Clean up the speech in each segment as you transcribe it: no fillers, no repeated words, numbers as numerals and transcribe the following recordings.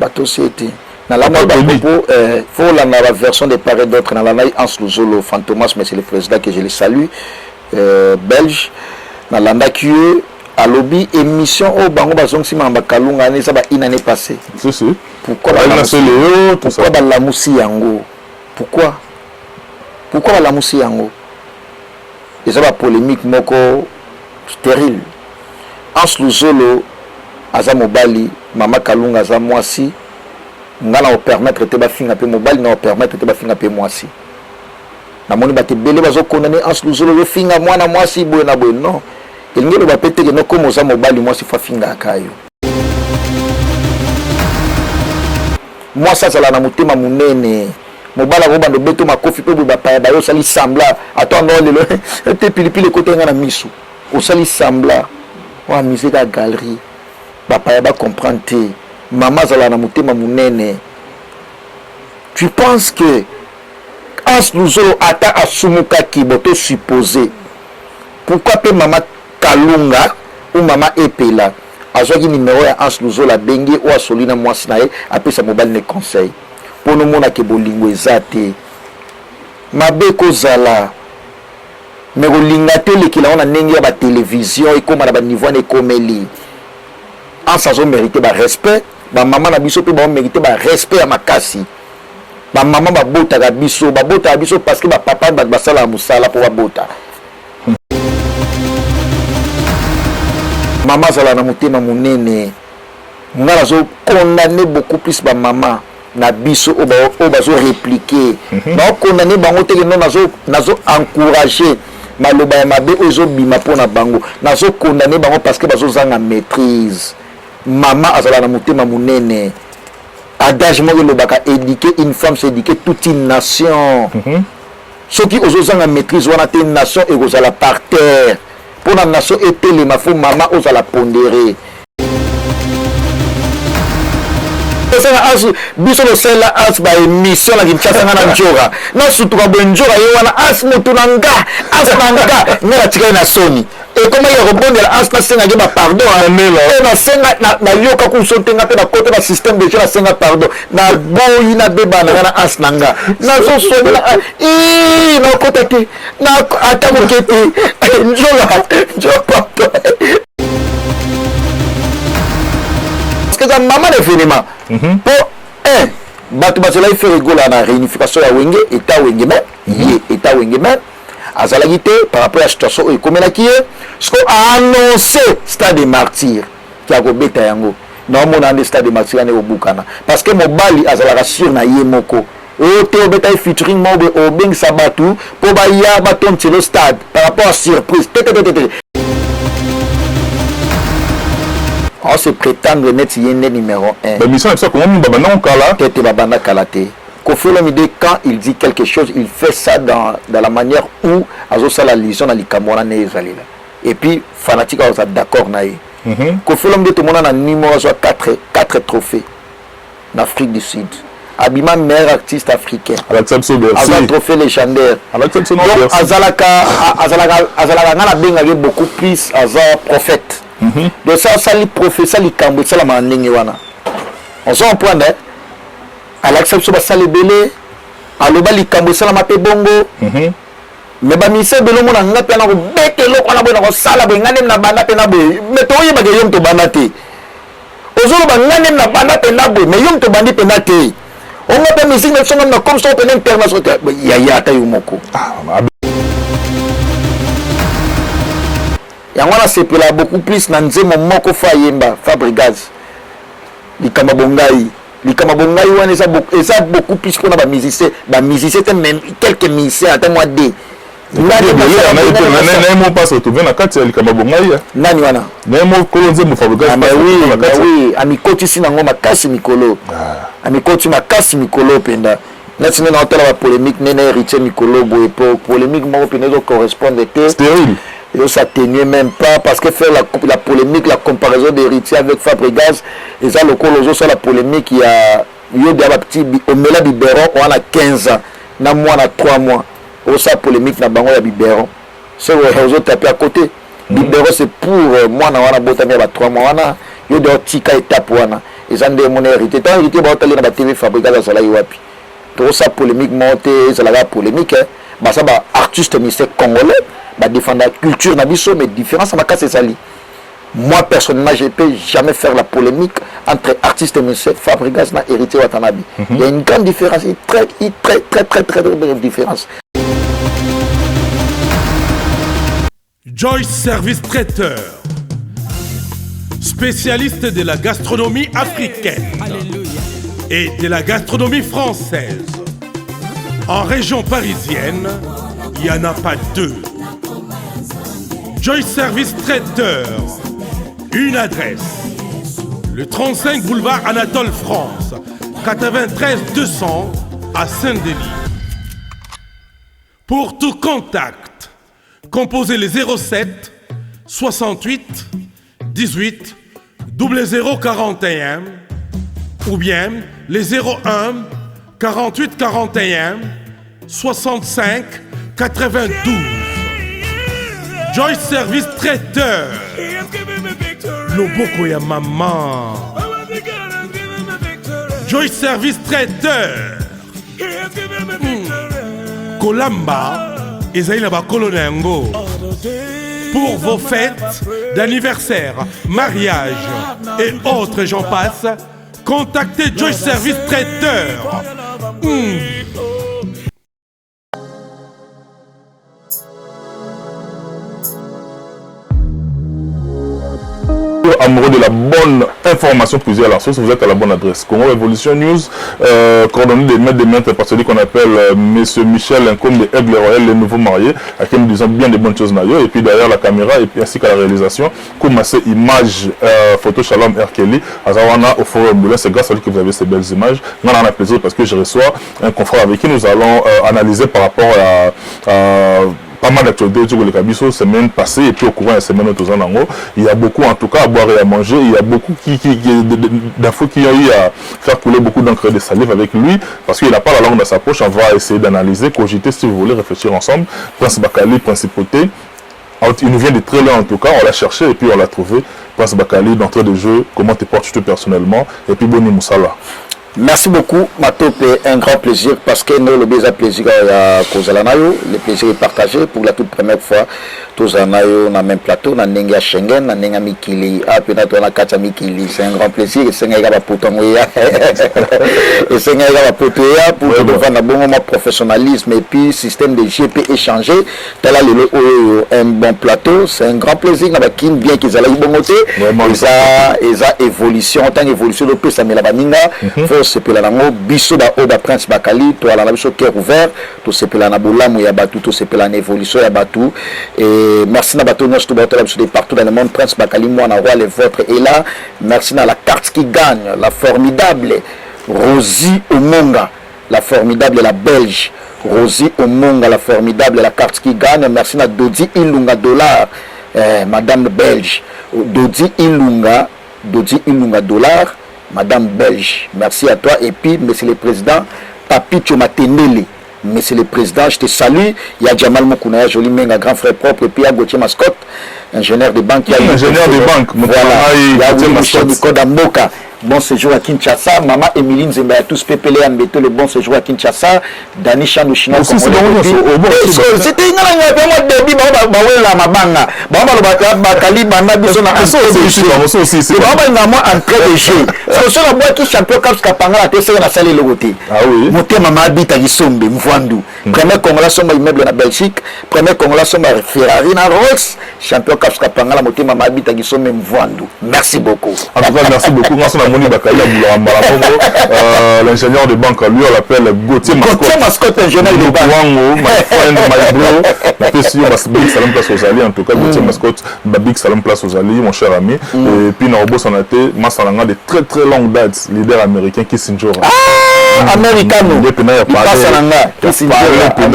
bateau c'était dans la propos faut la version de part et d'autre dans la Hans Luzolo Fantomas, mais c'est le président que je le salue, belge dans la qui à lobby émission au bango bazong si mamba kalunga ne ça ba inane passé. C'est pourquoi pourquoi la musi yango pourquoi la musi yango et ça va polémique moko stérile. Hans Luzolo aza mobali mama kalunga aza mwasi ngana o permettre te ba finga pe mobali na o permettre te ba finga pe mwasi na moni ba te belé bazo condamner Hans Luzolo yo finga mwana mwasi boye na boye non il ngelo ba pete ke no comme oza mobali mwasi fa finga akayo mwasi azala na motema munene mobala ko bando beto makofi pe ba pa ba yo sali sambla attends lelo te pilipili côté ngana misu o sali sambla wa musique à galerie papa ba comprendre te maman zala na motema munene. Tu penses que Hans Luzolo ata asumuka kiboto supposé pourquoi pe maman Kalunga ou maman Epela azwaki numéro ya Hans Luzolo bengi ou asolina mwasi na ye apesa mobile ne conseil pour nous mona ke bolingo ezate mabe kozala mais bolinga te lekila ona ndenge ya ba télévision ekoma na ba niveau na ekomeli Hans azo mérité ba respect ba maman na biso pe ba mérité ba respect ya makasi ba maman ba bota ga biso parce que ba papa ba sala musala pour ba bota maman zala na motema munene ngala zo condamner beaucoup plus ba maman na biso o bazo répliquer ba condamner bango te non nazo encourager maloba ya mabe ozo bima pona bango nazo condamner bango parce que bazo zanga maîtrise. Maman azala na motema munene adage mo le baka éduquer une femme c'est éduquer toute une nation. Ceux qui ozo zanga maîtrise wana te une nation et ozala par terre pour la nation et les mafou maman ozala pondérer. Biso le sel as ba émission la Kinshasa ngana njora na sutuka bonjora ye wana as mutunanga as nanga ngala tika na soni et comment il répondre as na senga ke ba pardon na senga na yoka ku sotenga pe na côté na système de la senga pardon na boyi na beba na as nanga na so so na côté te na ata mo kete njora parce que maman de finalement pour bato basela fait rigola na réunification ya wenge état wenge mais état wenge mais azalaki te par rapport à la situation et comme qui est ce qu'on a annoncé stade des martyrs qui a kobeta yango na mona de stade des martyrs na obukana parce que mobali azalaka sur na ye moko o te obeta featuring mobe o beng sabatu po ba ya baton le stade par rapport à surprise on se prétendre net yende numéro 1. Mais mission ça comment babana kala tete babana kalate. Kofi Olomide quand il dit quelque chose, il fait ça dans la manière où azo sala liaison na likamona ne ezalila. Et puis fanatique azo d'accord na ye. Kofi Olomide tout monde na numéro 4 trophées en Afrique du Sud. Abima meilleur artiste africain. Avec un trophée légendaire. Avec Azalaka ngala benga beaucoup plus Azar prophète. Donc ça li professeur li kambo ça la mandingi wana on s'en prend à l'acception ba sale belé aloba li kambo ça la mape bongo mais ba mise belo mona ngapa na ko bete loko na boy na ko sala boy ngane na banda pe na boy mais to yeba ke yom to banda te ozolo ba ngane na banda pe na boy mais yom to bandi pe na te on ngapa musique na songa na comme ça on international ya ta yumoko yangwana sepela beaucoup plus na nzemo moko fa yemba Fabregas likama bongai wana eza beaucoup plus pour ba musicien même quelques musiciens attends moi deux nemo passe retrouver na kati ya likama bongai nani wana nemo kolonze mo Fabregas oui amikoti sina ngoma kasi mikolo amikoti makasi mikolo penda neti na hôtel la polémique nene héritier mikolo boy polémique moko penda correspondre te stérile. Et ça tenait même pas parce que faire la polémique, la comparaison d'héritier avec Fabregas, et ça le coloso sur la polémique, il y a petit au Mela Biberon, on a 15 ans, na moi on a 3 mois. Au ça polémique na bango ya Biberon. C'est le réseau tapé à côté. Biberon c'est pour moi na wana botami ba 3 mois wana, yo de tika étape wana. ils ont des mon hérité tant hérité ba tali na ba TV Fabrica za la wapi to ça polémique monter ça la polémique bah ça ba artiste ministère congolais ba défendre la culture na biso mais différence ma casse sali. Moi personnellement je peux jamais faire la polémique entre artiste et ministère Fabrica na hérité Watanabe. Il y a une grande différence, une très grande différence. Joyce Service Traiteur, spécialiste de la gastronomie africaine et de la gastronomie française. En région parisienne, il n'y en a pas deux. Joyce Service Traiteur, une adresse, le 35 boulevard Anatole France, 93 200 à Saint-Denis. Pour tout contact, composez les 07 68 18 0041 ou bien les 01 48 41 65 92. Joyce Service Traiteur. Loboko ya maman. Joyce Service Traiteur. Kolamba. Ezaïna ba kolonengo. Pour vos fêtes d'anniversaire, mariage et autres j'en passe, contactez Joyce Service Traiteur. Amoureux de la bonne information puisée à la source, vous êtes à la bonne adresse. Congo Evolution News, coordonné des maîtres particuliers qu'on appelle Monsieur Michel Incombe de Aigle Royal, les nouveaux mariés, à qui nous disons bien des bonnes choses naïo. Et puis derrière la caméra et puis ainsi qu'à la réalisation, comme ces images, photo Shalom Erkeli, à Zawana au Forum Moulin, c'est grâce à lui que vous avez ces belles images. Moi, on a plaisir parce que je reçois un confrère avec qui nous allons analyser par rapport à pas mal d'actualités sur le Kabiso, semaine passée et puis au courant de la semaine autour de il y a beaucoup en tout cas à boire et à manger. Il y a beaucoup d'infos qui ont eu à faire couler beaucoup d'encre et de salive avec lui parce qu'il n'a pas la langue dans sa poche. On va essayer d'analyser, cogiter si vous voulez, réfléchir ensemble. Prince Bakali, Principauté. Il nous vient de très loin en tout cas, on l'a cherché et puis on l'a trouvé. Prince Bakali, d'entrée de jeu, comment te portes-tu personnellement et puis Boni Moussala. Merci beaucoup, Matope, un grand plaisir parce que nous, le plaisir à Kozalanayo, le plaisir est partagé pour la toute première fois. Tozanayo, on a même plateau, on a Nenga Schengen, on a Nenga Mikili, on a Kacha Mikili, c'est un grand plaisir et c'est un gars pour et c'est un gars pour devant un bon moment professionnalisme et puis système de GP échangé. Tel un bon plateau, c'est un grand plaisir. On a bien qu'ils aient bon côté, ils ont évolution, en tant qu'évolution de plus, ça met la baninga. Se pela nango biso da oba Prince Bakali to ala na biso cœur ouvert to se pela na bolamu ya batu to se pela na évolution ya batu et merci na batu nyonso to batela biso de partout dans le monde. Prince Bakali moi na roi le vôtre est là. Merci na la carte qui gagne, la formidable Rosie Omonga, la formidable la Belge Rosie Omonga, la formidable la carte qui gagne. Merci na Dodi Ilunga dollar, madame belge Dodi Ilunga dollar, Madame Belge, merci à toi. Et puis, Monsieur le Président, Papi Tchomatendele, Monsieur le Président, je te salue. Il y a Jamal Mokounaya, joli menga, grand frère propre. Et puis, il y a Gauthier Mascotte, ingénieur de banque. Ingénieur de banque, voilà. Il y a Michel Nicoda Mboka. Bon séjour à Kinshasa. Maman Emeline Zemba, tous pépélé à Mbeto, le bon séjour à Kinshasa. Dani Chanou Chinois. C'était une débit, la mabanga. Bakali, Banda, Bison, c'est vraiment entrée de jeu. C'est la boîte qui champion Caps Kapanga, la TC, la salle et le côté. Ah oui. Monté Maman habite à Gisombe, Mvandu. Premier Congolais, sommet immeuble en Belgique. Premier Congolais, sommet Ferrari, na Rolls. Champion Caps Kapanga, la montée Maman habite à Gisombe, Mvandu. Merci beaucoup. En tout cas, merci beaucoup. Moni Bakali l'ingénieur de banque, lui on l'appelle Gauthier Mascotte, ingénieur de banque. My friend, my bro. La question Big Salam Place aux Alliés, en tout cas Gauthier Mascotte, Big Salam Place aux Alliés, mon cher ami. Et puis Narobo Sanate, Massalanga de très très longue date, leader américain Kissinger. Americano. Il passe à l'anga. Kissinger. Tout le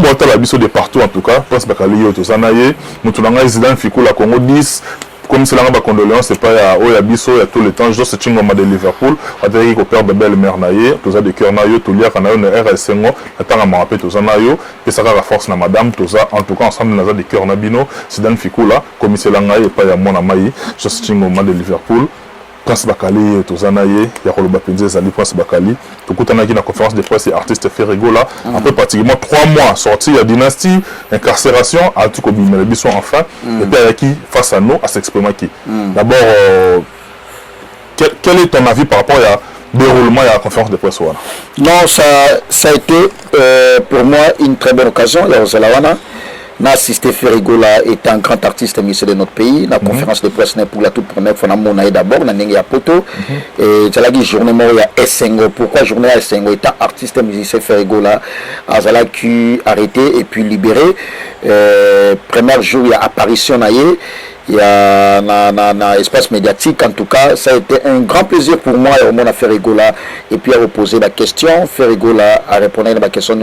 monde a de partout en tout cas. Prince Bakali, Tozanaye, Moutulanga, Zidane, Fikou, la Congo 10. comme c'est là ma condoléance c'est pas à Oyabiso il y a tout le temps juste Chingoma de Liverpool on dirait qu'au père de belle mère naie tous de cœur naio tout lire kana une RS5 attends ma rappel tous naio et ça va force na madame tout ça en tout cas ensemble naza de cœur na bino c'est dans fikula comme c'est là ngai pas ya mona mai juste Chingoma de Liverpool Prince Bakali Tozanaye, Yakoloba Penze Zali Prince Bakali, Tokutanaki la conférence de presse et artiste Ferrigo là, après pratiquement 3 mois sorti à dynastie, incarcération, à tout comme ils sont enfin, et puis à qui face à nous à s'exprimer qui. D'abord, quel est ton avis par rapport à déroulement à la conférence de presse? Non, ça a été pour moi une très bonne occasion, la Rosalawana. N'a assisté Ferrigola est un grand artiste musicien de notre pays. La conférence de presse n'est pour la toute première fois d'abord, na Nengi Poto. Et Zalagi journée mort à Essengo. Pourquoi journée à Essengo? Étant artiste musicien Ferrigola, Azalaki arrêté et puis libéré. Premier jour, il y a apparition naïe. Il y a un espace médiatique. En tout cas, ça a été un grand plaisir pour moi à Ferrigola et puis à reposer la question. Ferrigola a répondu à la question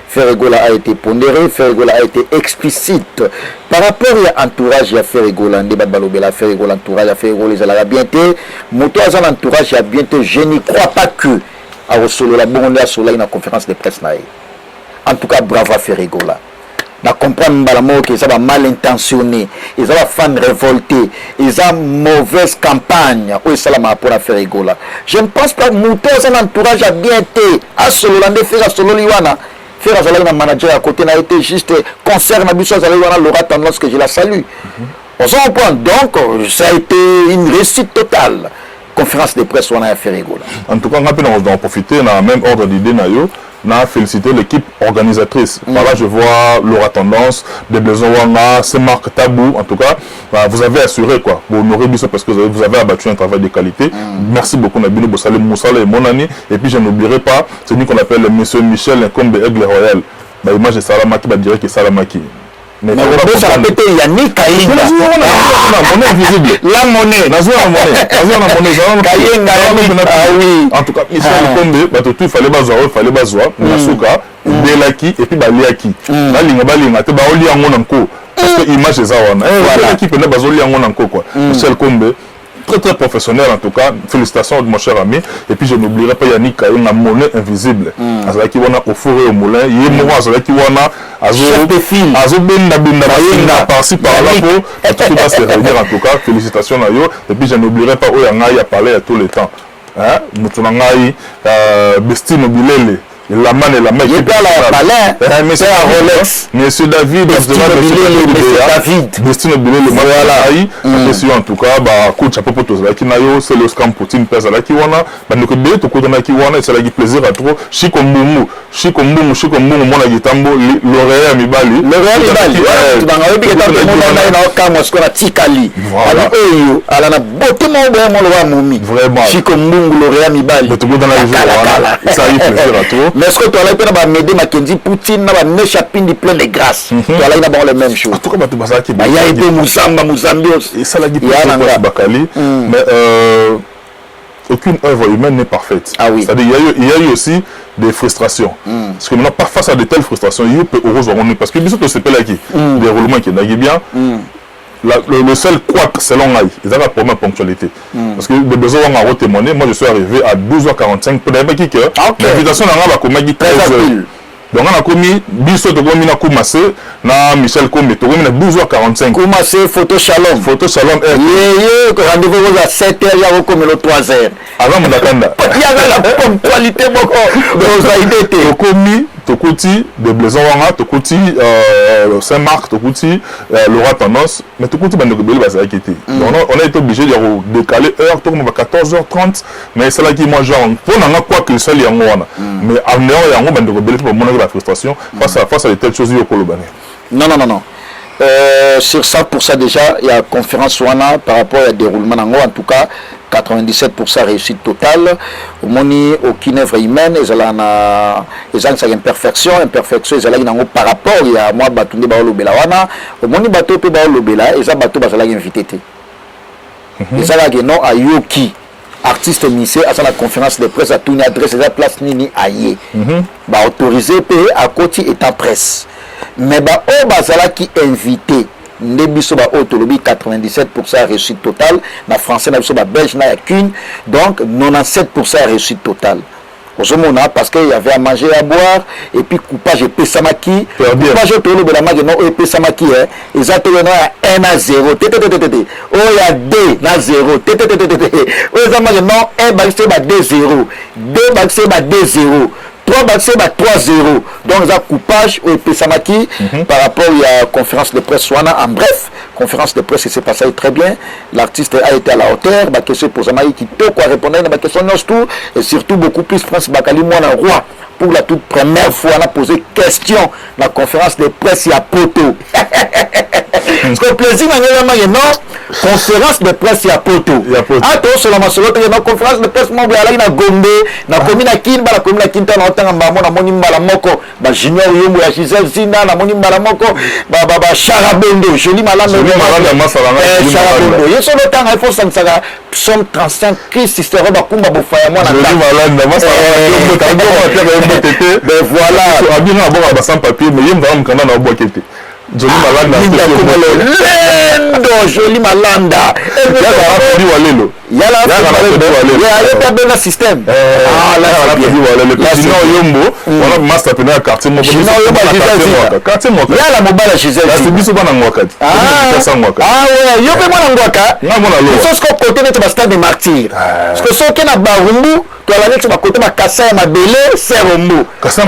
Ferrigola a été pondéré, Ferrigola a été explicite par rapport à l'entourage de Ferrigola. Ferrigola entourage à Ferrigola, les Alabienté, Moto à l'entourage à Bienté. Je n'y crois pas que à Rosolo la bonne à Soleil dans la conférence de presse. En tout cas, bravo à Ferrigola. Na comprendre que ça va mal intentionné, ils ont fan révolté, ils ont mauvaise campagne, ou ça la pour faire rigola. Je ne pense pas que Mouto son entourage a bien été à solo l'année faire à solo liwana. Faire à manager à côté n'a été juste concerne Abissos à liwana l'aura tendance que je la salue. On s'en prend donc ça a été une réussite totale. Conférence de presse on a fait rigola. En tout cas, on doit en profiter dans le même ordre d'idée nayo. Na féliciter l'équipe organisatrice. Par là, je vois Laura Tendance, des besoins c'est Marc Tabou. En tout cas, vous avez assuré quoi. Vous honorez Bissot parce que vous avez abattu un travail de qualité. Merci beaucoup Nabino Bossale Moussala et mon ami. Et puis je n'oublierai pas celui qu'on appelle Monsieur Michel Incombe Aigle Royal. Bah image de Salamaki, bah dirait que Salamaki. Mais ça a été Yannick Kainga. La monnaie invisible. La monnaie. En tout cas, Michel Incombe, il fallait bazoa, Nasuka, Belaki et puis Baliaki. Là, Linga, te baoli en monanko. Parce que l'image est zawana. Belaki peut ne bazoli en monanko quoi. Michel Combe. Très très professionnel en tout cas, félicitations mon cher ami. Et puis je n'oublierai pas Yannick Kayo, la monnaie invisible. Azalaki wana au four et au moulin, il est mort Azalaki wana Azo Benda par-ci par-là pour tout va se réunir en tout cas, félicitations à yo. Et puis je n'oublierai pas Oyangaï a parlé à tous les temps. Moutunangaï, Bestino Bilele. La manne et la main. Il est pas là, palais. Monsieur Rolex. Monsieur David. Destino Bilé, le Malaï. Monsieur en tout cas, coach à propos de ça. Qui n'a eu, c'est le scam Poutine, pèse à la Kiwana. Nous que deux, tout le monde qui wana, c'est la qui plaisir à trop. Chikomboumou, mon agitambo, L'Oréal Mibali. L'Oréal Mibali. Tu vas enlever que tu as un cas, moi, ce qu'on a Tikali. Voilà. Elle a beauté, mon moumi. Vraiment. Chikomboumou, L'Oréal Mibali. Tout le monde dans la journée. Ça a eu plaisir à trop. Mais est-ce que tu as m'aider Mackenzie Poutine n'a pas chapine plein de grâce. Tu as là d'abord les mêmes choses. En tout cas, il y a été Moussamba et ça l'a dit Bakali. Mais aucune œuvre humaine n'est parfaite. Ah oui. C'est-à-dire il y a eu aussi des frustrations. Parce que maintenant, pas face à de telles frustrations, il peut heureusement parce que bisous que c'est pas là qui déroulement qui est bien. Le seul couac, c'est l'ongaï. Ils avaient la première ponctualité. Parce que des besoins ont témoigné. Moi, je suis arrivé à 12h45. Pour d'ailleurs, l'invitation n'a pas commis 13h. Donc, on a commis, Bissot, on a commencé, na Michel Combe, on a 12h45. Commencé, photo shalom. Photo shalom. Rendez-vous à 7h, il y a comme le 3h. Avant, on attend. Il y a la ponctualité beaucoup. On commis. Tokoti de Blaisonwanga, Tokoti Saint-Marc, Tokoti Laura Tendance, mais Tokoti Bandokobeli va s'inquiéter. Donc on a été obligé de décaler heure, tout le monde va 14h30, mais c'est là qui moi genre pour n'en quoi que seul y a moi. Mais en heure y a moi Bandokobeli pour montrer la frustration face à de telles choses au Kolobane. Non. Sur ça, pour ça déjà, il y a conférence Wana par rapport au déroulement en tout cas. 97% réussite totale. Au moni aucune œuvre humaine, ils ont une imperfection, ils ont par rapport à moi batunde ba lobela wana. Au moni bateau pe ba lobela, ils ont bateau ba invité. Ils ont non à Yoki. Artiste musicien à la conférence de presse à tout adresse la place nini aye. Ba autorisé pe à côté état presse. Mais ba o bazala qui invité Nebiso ba autolobie 97% réussite totale. Na français na biso ba belge na yakune. Donc 97% réussite totale. Parce qu'il y avait à manger et à boire, et puis coupage et pesamaki. Coupage et tolo de la magie, non, et pesamaki, hein. Ils ont tenu à 1 à 0. Oh, il y a 2 à 0. Oh, ils ont mangé, non, 1 baxé, 2 0. 2 baxé, 2 0. 3 baxé, 3 0. Donc, ils ont coupage et pesamaki par rapport à la conférence de presse Swana. En bref, conférence de presse, c'est passé très bien. L'artiste a été à la hauteur. La question pour Zamaï qui peut répondre à la question tout, et surtout beaucoup plus France Bakali Mwana Roi. Pour la toute première fois, on a posé question dans la conférence de presse à Poto. Parce que le plaisir, non, conférence de presse à Poto. Ah, toi, sur la masolo, il y a une conférence de presse, mon gars, il y a Gombe, la commune à Kin, la commune à Kinta, la commune à Moko, la Junior Yomu, la Gisèle Zina, la commune à Moko, Charabondo, Jolie Malade, Charabondo. Il y a sur le temps, il faut s'en savoir, somme 35, Christ, Sister Bakumba, Bofaya, moi, ben voilà. Sans papier, mais il y a un canal à bois qui était. Joli Malanda. Joli Malanda. Il y a la système. Ah là, sinon Yombo, on a master pena quartier mo. Il y a la mobile à Gisèle. C'est biso bana ngwaka. Ah ouais, yo pe mwana ngwaka. Na mona lo. C'est ce qu'on côté de stade des martyrs. Parce que ceux qui na barumbu, to la next ba côté ma kasa ma belé, Serombo. Kasa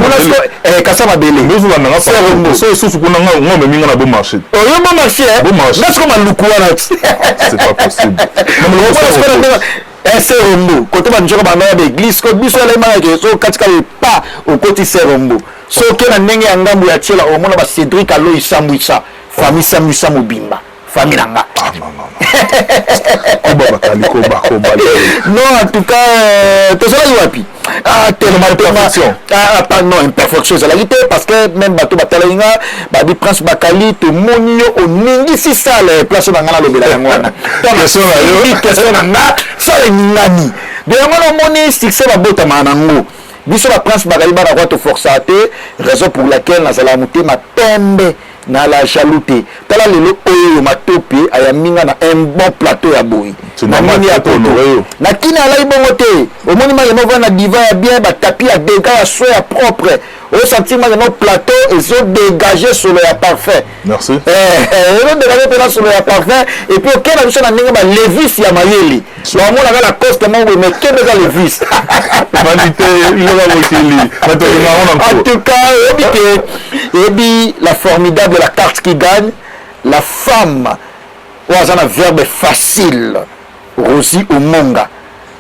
ma belé. Nous on a Serombo. So kuna ngombe minga na bon marché. Oh yo bon marché. Bon marché. Est-ce qu'on m'a loukoua? C'est pas possible. Un Serombo, côté de l'église, quand biso les mains, so katika pas au côté Serombo. So que la nenge angambu ya tiela au monde ba Cédric Alo Isambuisa, famille Samuisa Mobimba, famille nanga. Non, en tout cas, tout ça y wapi. Ah, tellement imperfection. Ah, non, imperfection, c'est la vérité, parce que même bateau Batalainga, Babi Prince Bakali, te monio au ningi si ça, les places dans la lobby la yangwana. Question nanga, ça les ningani. De yangwana moni, succès la bota manango. Biso la Prince Bakali, bana roi te forçate, raison pour laquelle na zala muté ma tembe. Na la chalouté tala lelo oyo matopi aya minga na un bon plateau ya boyi na moni ya poto na kina ala ibongo te omoni ma yeno na diva ya bien ba tapis ya dégâts ya soie ya propre au sentiment no plateau et so dégager sur le parfait. Merci. On dégager pela sur le parfait et puis auquel la na ninga ba levis ya mayeli so amona la coste mo mais que déjà levis vanité il va motili en tout cas ebi la formidable la carte qui gagne, la femme, ou un verbe facile, Rosie Omonga,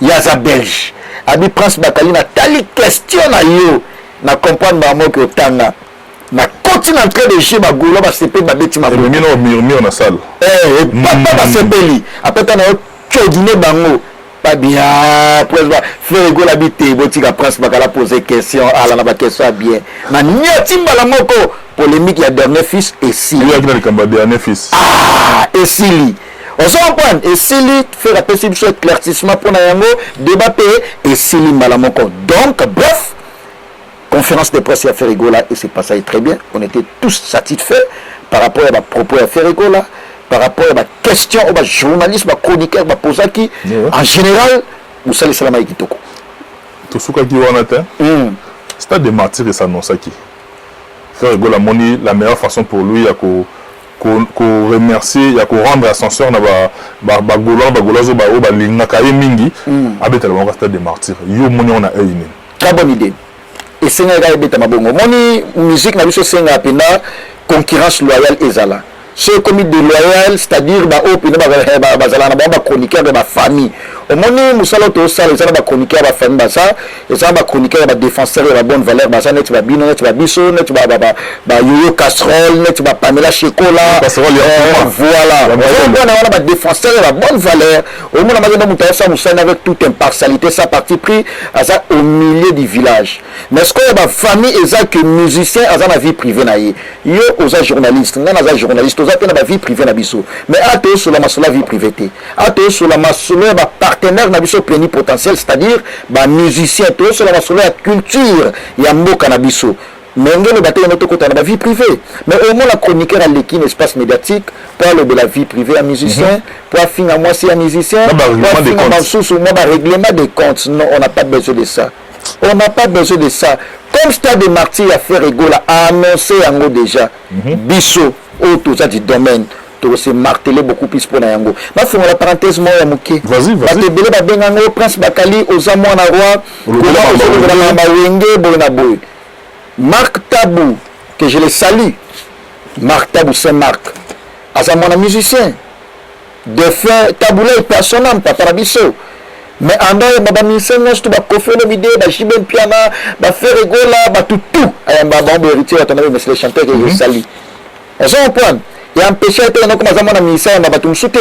Yaza Belge, Abi Prince Bakali, na tali question na yo, na comprendre ma mot que tanga, na continue en train de jouer ma goulot, ma CP, ma bêtise, ma goulot. Murmure na salle. Papa ma CP, après t'en as chodine bango. Pas bien, après faire égale habiter, botika Prince Bakala poser question, ah là la question bien. Na nyatimba la moko. Polémique, il y a dernier fils et Sili. Il y a dernier fils. Ah, et Sili. On s'en prend. Et Sili fait la possible chose éclaircissement pour Nayango, débat et Sili Malamoko. Donc, bref, conférence de presse à Ferrigola et c'est passé très bien. On était tous satisfaits par rapport à ma propos à Ferrigola, par rapport à ma question au journalisme, à chroniqueur, à Posaki. En général, vous savez, c'est la maïki toko. Tout ce qui est en atteint, c'est pas des martyrs et ça non, ça qui. Faire la monnaie, la meilleure façon pour lui, il y a qu'on remercier, il y a qu'on rendre ascenseur na bagolazo ba linga kaye mingi abeta la reste des martyrs. Yo moni on a une. Très bonne idée. Et c'est nga ebeta mabongo. Moni musique na biso senga pena concurrence loyale ezala. Ce comité de loyal, c'est-à-dire au pays bazala na ba chroniqueur de ma famille. Au moni musalo to sala ezala ba chroniqueur ba famille basa, ezala ba chroniqueur ba défenseur de la bonne valeur basa net ba bino net ba biso net ba yoyo casserole net ba Pamela Chekola. Voilà. On a ba défenseur de la bonne valeur. Au moni na ba muta sa musana avec toute impartialité sa parti pris asa au milieu du village. Mais ce que ba famille eza que musicien asa na vie privée na ye. Yo oza journaliste, ngana za journaliste oza pe na ba vie privée na biso. Mais ato sur la masolo vie privée té. Ato sur la masolo ba partenaire na biso plénipotentiel, c'est-à-dire ba musicien to sur la masolo ya culture ya mboka na biso. mais ngelo baté notre côté na vie privée mais au moins la chroniqueur à l'équipe espace médiatique parle de la vie privée à musicien pour finir moi c'est un musicien pour finir sous moi règlement des comptes non on n'a pas besoin de ça on n'a pas besoin de ça comme Stade des Martyrs a fait Rigola a annoncé yango déjà biso autour du domaine se marteler beaucoup plus pour Yango. Ma fond la parenthèse moi Yamuki. Vas-y. Batebele ba bengango Prince Bakali aux amoi na roi. Comment na wenge bona boy. Marc Tabou que je le salue. Marc Tabou Saint-Marc. Asa mon musicien. De fait Taboulé personnel papa biso. Mais en dehors baba musicien non tout ba kofé le vidéo ba jiben piano ba faire rigola ba tout ayamba bon héritier ton ami monsieur le chanteur que je salue. Asa un point et empêcher être comme ça mon ministère na batum souté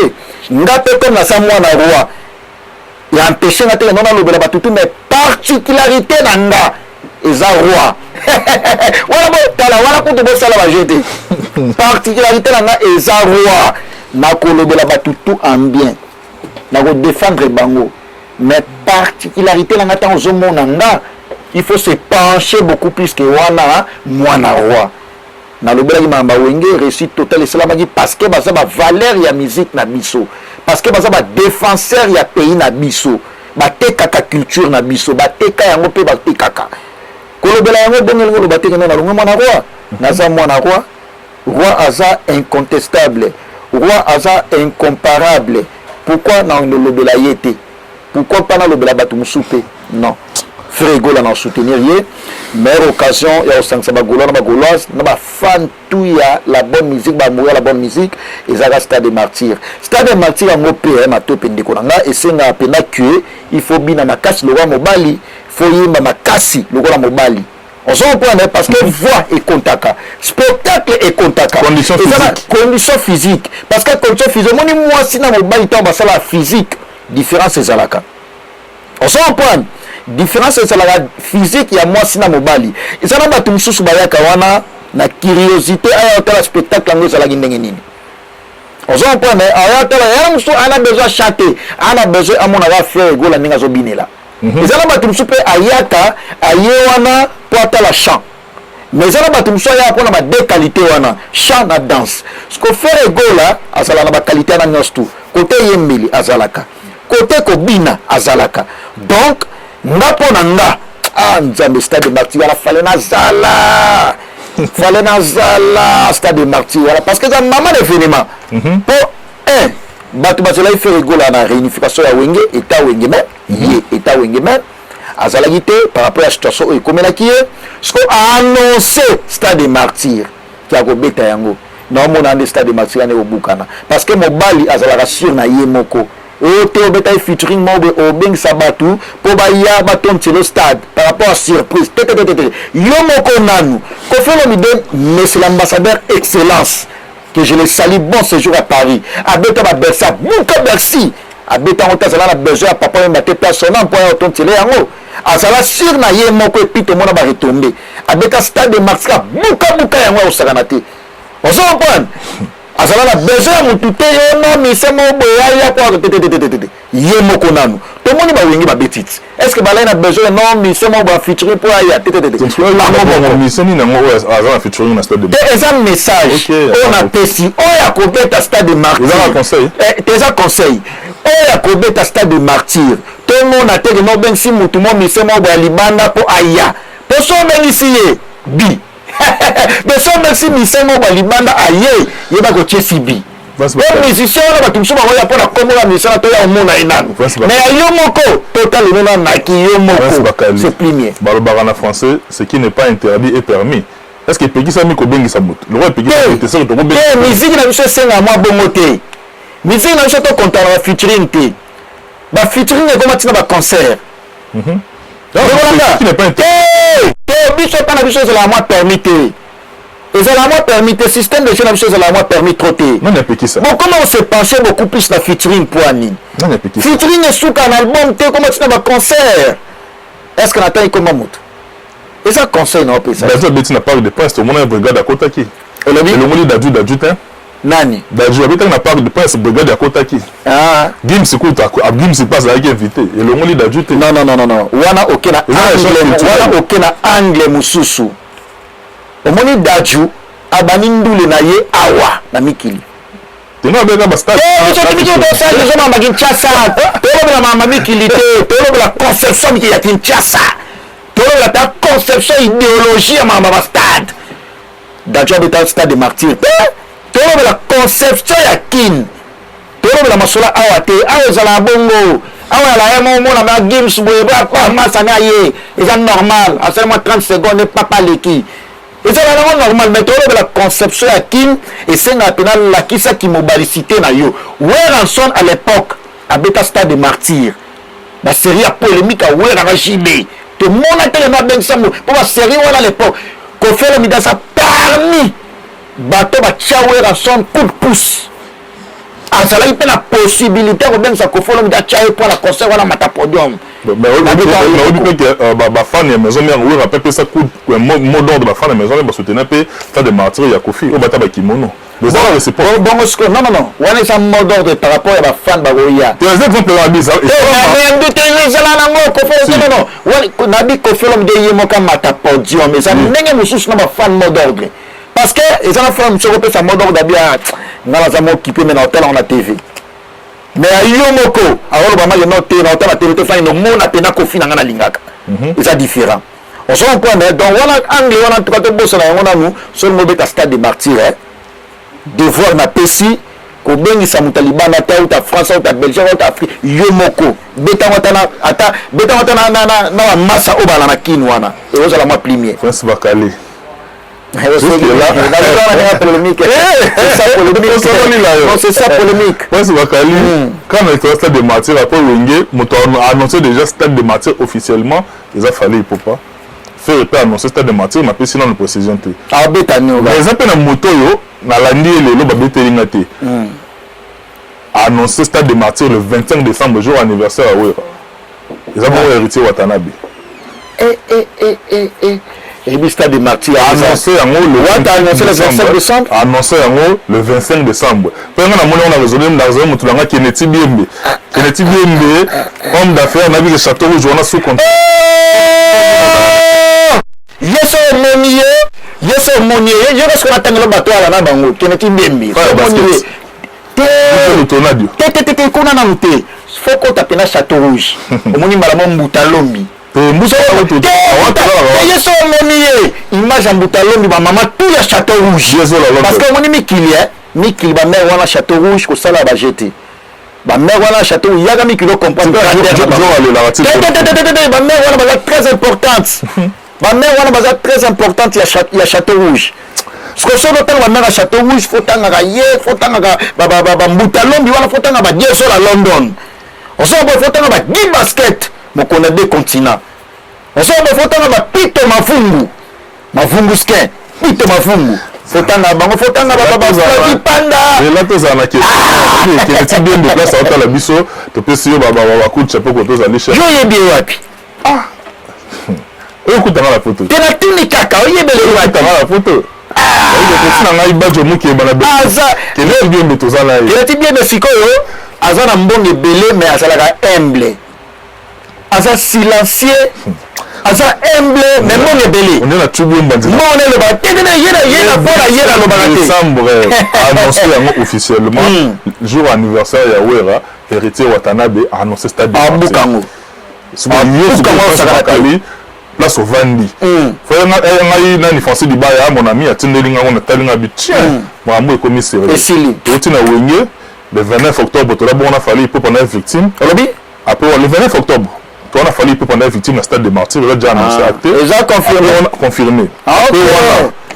ngape comme na ça moi na roi et empêcher na te non na lobela batutu mais particularité na nga eza roi wala bo tala wala ko to bo sala ba jeté particularité na nga eza roi na ko lobela batutu en bien na ko défendre bango mais particularité na nga tant zo mona nga il faut se pencher beaucoup plus que wana moi na roi na lobelaki mamba wenge réussite total et cela m'a dit parce que baza ba valeur ya musique na biso parce que baza ba défenseur ya pays na biso ba tekaka culture na biso ba teka yango pe ba tekaka ko lobela yango bengel ngo ba teka na longo mwana roi naza mwana roi aza incontestable roi aza incomparable pourquoi na lobela yete pourquoi pas na lobela batu musupe non Frégo là soutenir meilleure occasion il y a au sang Gaulois na ba fan tout ya la bonne musique ba mourir la bonne musique et ça Stade des Martyrs en OPM à top ndeko nga et c'est nga pena que il faut bina makasi le roi mobali faut yimba makasi le roi mobali on s'en prend parce que voix et contaka spectacle et contaka condition physique parce que condition physique moni moi sina mobali ta ba sala physique différence ezalaka on s'en prend différence c'est la physique ya moi sina mobali ça na batu mususu bayaka wana na curiosité aya tala spectacle ngo sala ndenge nini on s'en prend aya tala ya musu ana besoin chanter ana besoin amona va faire gola ninga zo binela ça na batu mususu pe ayaka aye wana pour tala chant mais ça na batu mususu aya pour na ba deux qualités wana chant na danse ce que faire gola azala na ba qualité na nyostu côté yembeli azalaka côté kobina azalaka donc ngapo na nga nzambe Stade des Martyrs ala fallait na zala Stade des Martyrs parce que ça maman événement pour batu bazela fait rigola na réunification ya wenge eta wenge mais azala gité par rapport à situation et comme la qui est ce qu'on a annoncé Stade des Martyrs qui a go beta yango na mona na Stade des Martyrs na obukana parce que mobali azala rassure na yemoko Ote beta featuring mobe obeng sabatu po ba ya baton le stade par rapport à surprise yo moko nanu ko fait le mide monsieur l'ambassadeur excellence que je le salue bon séjour à Paris abeta ba bersa buka merci abeta on tazala na besoin papa mate personnel pour auton tele yango azala sur na ye moko et puis tout monde va retomber abeta Stade des Martyrs buka yango au saganate on se comprend azala na besoin mutu te yo no misemo boya ya kwa tete ye moko nanu to moni ba wengi ba betit est-ce que balai na besoin non misemo ba featuring pour ya tete la miseni na ngo azala featuring na Stade de c'est un message on a pesi on ya ko beta Stade de Martyrs ça conseil déjà conseil on ya ko beta Stade de Martyrs to mona te no ben si mutu mo misemo ba libanda po aya to so ben ici bi mais ça merci misemo ba libanda aye yeba ko chesibi les musiciens là batumso ba ya pona komo la musicien to ya mona inanu mais yo moko total nona na ki yo moko c'est premier balobara na français ce qui n'est pas interdit est permis est-ce que peki ça mi ko bengi sa moto le roi peki te ça to ko bengi musique na biso senga moi bongote musique na biso to kontra na featuring te ba featuring e comme tina ba concert qui n'est pas interdit biso pas la chose la moi permis et ça la moi permis système de la chose la moi permis trop non il y a ça bon comment on s'est penché beaucoup plus la featuring pour Annie non il y a featuring est sous un album te comment tu n'as concert est-ce qu'on attend comment moto et ça conseil non pas ça ça bêtise n'a pas de presse au moins brigade à Kotaki et le monde d'adjudant nani d'adjudant avec na part de presse brigade à Kotaki Gims écoute Gims passe avec invité et le monde d'adjudant non wana aucun angle mususu omoni Dadju abani ndule na ye awa na mikili tenga beka ba stade mama Kinshasa tolobela mama mikili te tolobela conception ya Kinshasa tolobela ta conception idéologie ya mama ba stade Dadju abeta stade de martyr tolobela conception ya kin tolobela masola awa te awa ezala bongo awa la yemo mona ba games boye ba pa masa na ye eza normal à seulement 30 secondes et papa leki eza la normal mais tolobela conception ya kin et senga pena la kisa ki mobilicité na yo Weranson à l'époque abeta stade de martyr la série a polémique à Werana JB te mona tellement ben sambo pour la série wala à l'époque ko fait le midasa parmi bato ba Weranson coup de pouce azalaki mpe na possibilité kobengisa kofolo mida chaye pour la concert wana mata podium bafan ya maison mère wera mpe pesa mot d'ordre bafan ya maison mère basoutenir mpe ta de martyr ya kofi oyo bata bakimono bongo sikoyo non wana eza mot d'ordre par rapport ya bafan bakoya exemple ezala nango kofolo nabi kofolo mide ye moka mata podium eza ndenge mosusu na bafan mot d'ordre parce que ils ont fait un petit peu sa mode d'ordre d'abia dans la zone occupée mais dans l'hôtel on a TV mais à Yomoko alors bah moi noté dans l'hôtel la TV fait une mona pena kofi na ngana lingaka c'est différent on se rend compte donc voilà anglais on a tout cas boss na on a nous seul mobile stade de martyr devoir na pesi ko bengisa mutalibana ta ou ta France ou ta Belgique ou ta Afrique Yomoko beta watana ata beta watana na massa au bala na kinwana et aux la moi premier France Bakali c'est ça polémique. Quand on était au stade de martyr, après Wenge, on a annoncé déjà stade de martyr officiellement. Il a fallu pour pas faire annoncer stade de martyr, mais après sinon on précision. Ah bétani. Mais exemple na moto yo, na landi le lo babete lingate. Annoncé stade de martyr le 25 décembre, jour anniversaire à Wera. Ils ont héritier Watanabe. Et le stade de martyr annoncé en haut le 25 décembre. Annoncé en haut le 25 décembre. Pendant que on a résolu la Kennedy Biembe. Kennedy Biembe, homme d'affaires, on a vu le château rouge, on a sous contrat. Yeso Monier, je pense qu'on attend le bateau à la bango. Kennedy Biembe. Faut qu'on tape un château rouge. On m'a dit madame Moutalombi. Image en Boutalombi, ma maman tout le château rouge. Parce que mon Mikili, ma mère wana château rouge, que ça la va jeter. Ma mère wana château rouge, yaga Mikili comprendre. Ma mère wana très importante. Ma mère wana très importante, il y a château rouge. Parce que si on a ma mère à château rouge, faut tanga yé, faut tanga Boutalombi, faut tanga ba Dieu sur la London. On s'en va faut tanga ba 10 baskets. On connaît deux continents. On s'en va faut tanga ba Pito Mafungu skin, Pito Mafungu. Faut tanga bango, faut tanga ba panda. Et là tous en a qui est bien de place à la biso, tu peux si ba coup de chapeau que tous aller chercher. Yo yé bien wapi. Ah. Écoute la photo. Tu n'as tout ni caca, yé bien wapi la photo. Ah, il y a badge muki bana. Ah ça, qui est bien de tous en là. Il est bien de sikoyo, azana mbonge belé mais azala humble. Aza silencieux, aza humble, mais mon est belé. On est la tribu bandit. Mon est le bâti. Décembre annoncé officiellement jour anniversaire ya Wera, héritier Watanabe a annoncé stade de Bukango. Place au Vandi. Faut nani français du baya mon ami atindelinga on talinga bi tiens. Moi moi commissaire. Et Sili. Otina Wenge le 29 octobre to la bon a fallu pour pendant victime. Après le 29 octobre on a fallu pour pendant victime au stade de martyr, il a déjà annoncé acté. Déjà confirmé. Ah, ok.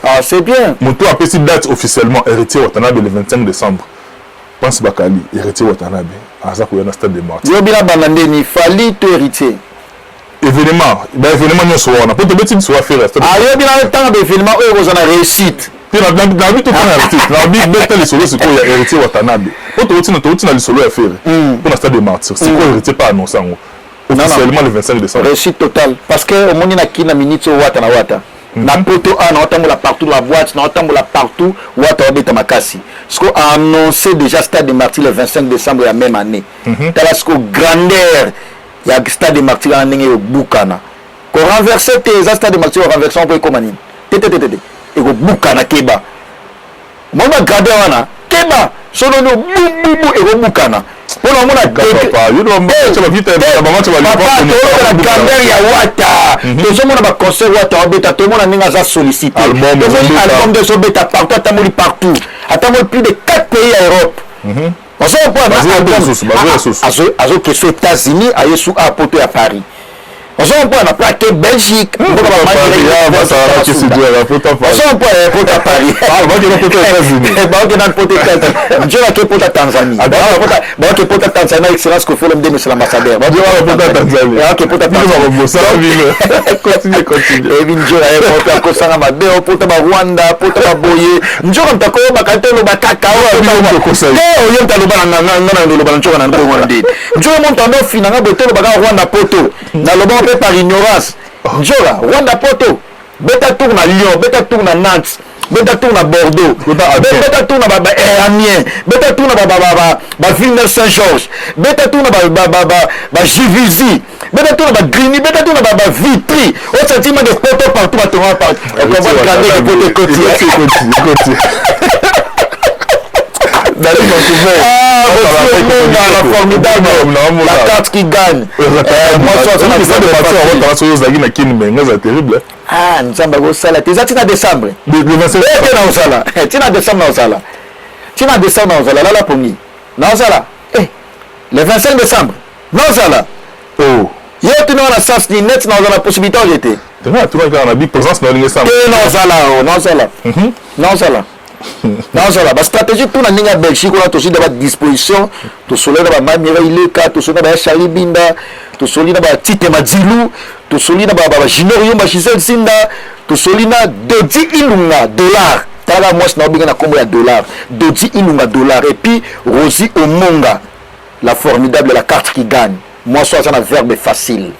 Ah, c'est bien. Moutou a petit date officiellement héritier Watanabe le 25 décembre. Pense Bakali, héritier Watanabe. Ah, ça pour un stade de martyr. Yobila Banandeni, fallait te héritier. Événement, événement nous soit on a pas de bêtises soit faire. Ah, yobila le temps d'événement où vous en a réussite. Puis la vie tout le artiste, la vie bête les solos c'est quoi héritier Watanabe. Autre na le solo à faire. Pour un stade de martyr, c'est quoi héritier pas annoncé en officiellement le 25 décembre. Réussite totale. Parce que au monde na minute wata na wata. Na poto a na otambola partout la boîte, na otambola partout wata obeta makasi. Ce qu'on a annoncé déjà stade de martyr le 25 décembre la même année. Tala ce grandeur il y a stade de martyr en ndenge bukana. Ko renverser tes stade de martyr renversant pour comme ani. ekobukana keba moma grade wana keba sono no bubu ekobukana mpona omona grandeur ya wata tozomona baconcert wata obeta tomona ndenge aza sollicité album de sobeta partout atamboli partout atamboli plus de 4 pays ya Europe azokeso États-Unis ayesu apoto ya Paris ozomona plake Belgique Tanzanie excellence que fait l'homme de monsieur l'ambassadeur Rwanda pota baboye njoko mtako bakatelo bakaka Rwanda poto na loba par ignorance Njola Rwanda poto beta tour na Lyon beta tour na Nantes beta tour na Bordeaux beta tour na Amiens beta tour na Villeneuve Saint-Georges beta tour na Givizi beta tour na Grigny beta tour na Vitry au sentiment de poto partout la formidable la carte qui gagne nzamba kosala te eza tina décembre tina décembre naozala lala pongi naozala le 25 décembre naozala yo tuna wana sens ni net naozala possibilité oyo te naozala stratégie pour la Ninga Belgique on a aussi de disposition to solide ba Mamira Ileka to solide ba Charlie Binda to solide ba Tite Madilu to solide ba Junior Yomba Giselle Sinda to solide Dodi Ilunga dollar tala moi na obinga na kombo ya dollar Dodi Ilunga dollar et puis Rosie Omonga la formidable la carte qui gagne moi soit ça un verbe facile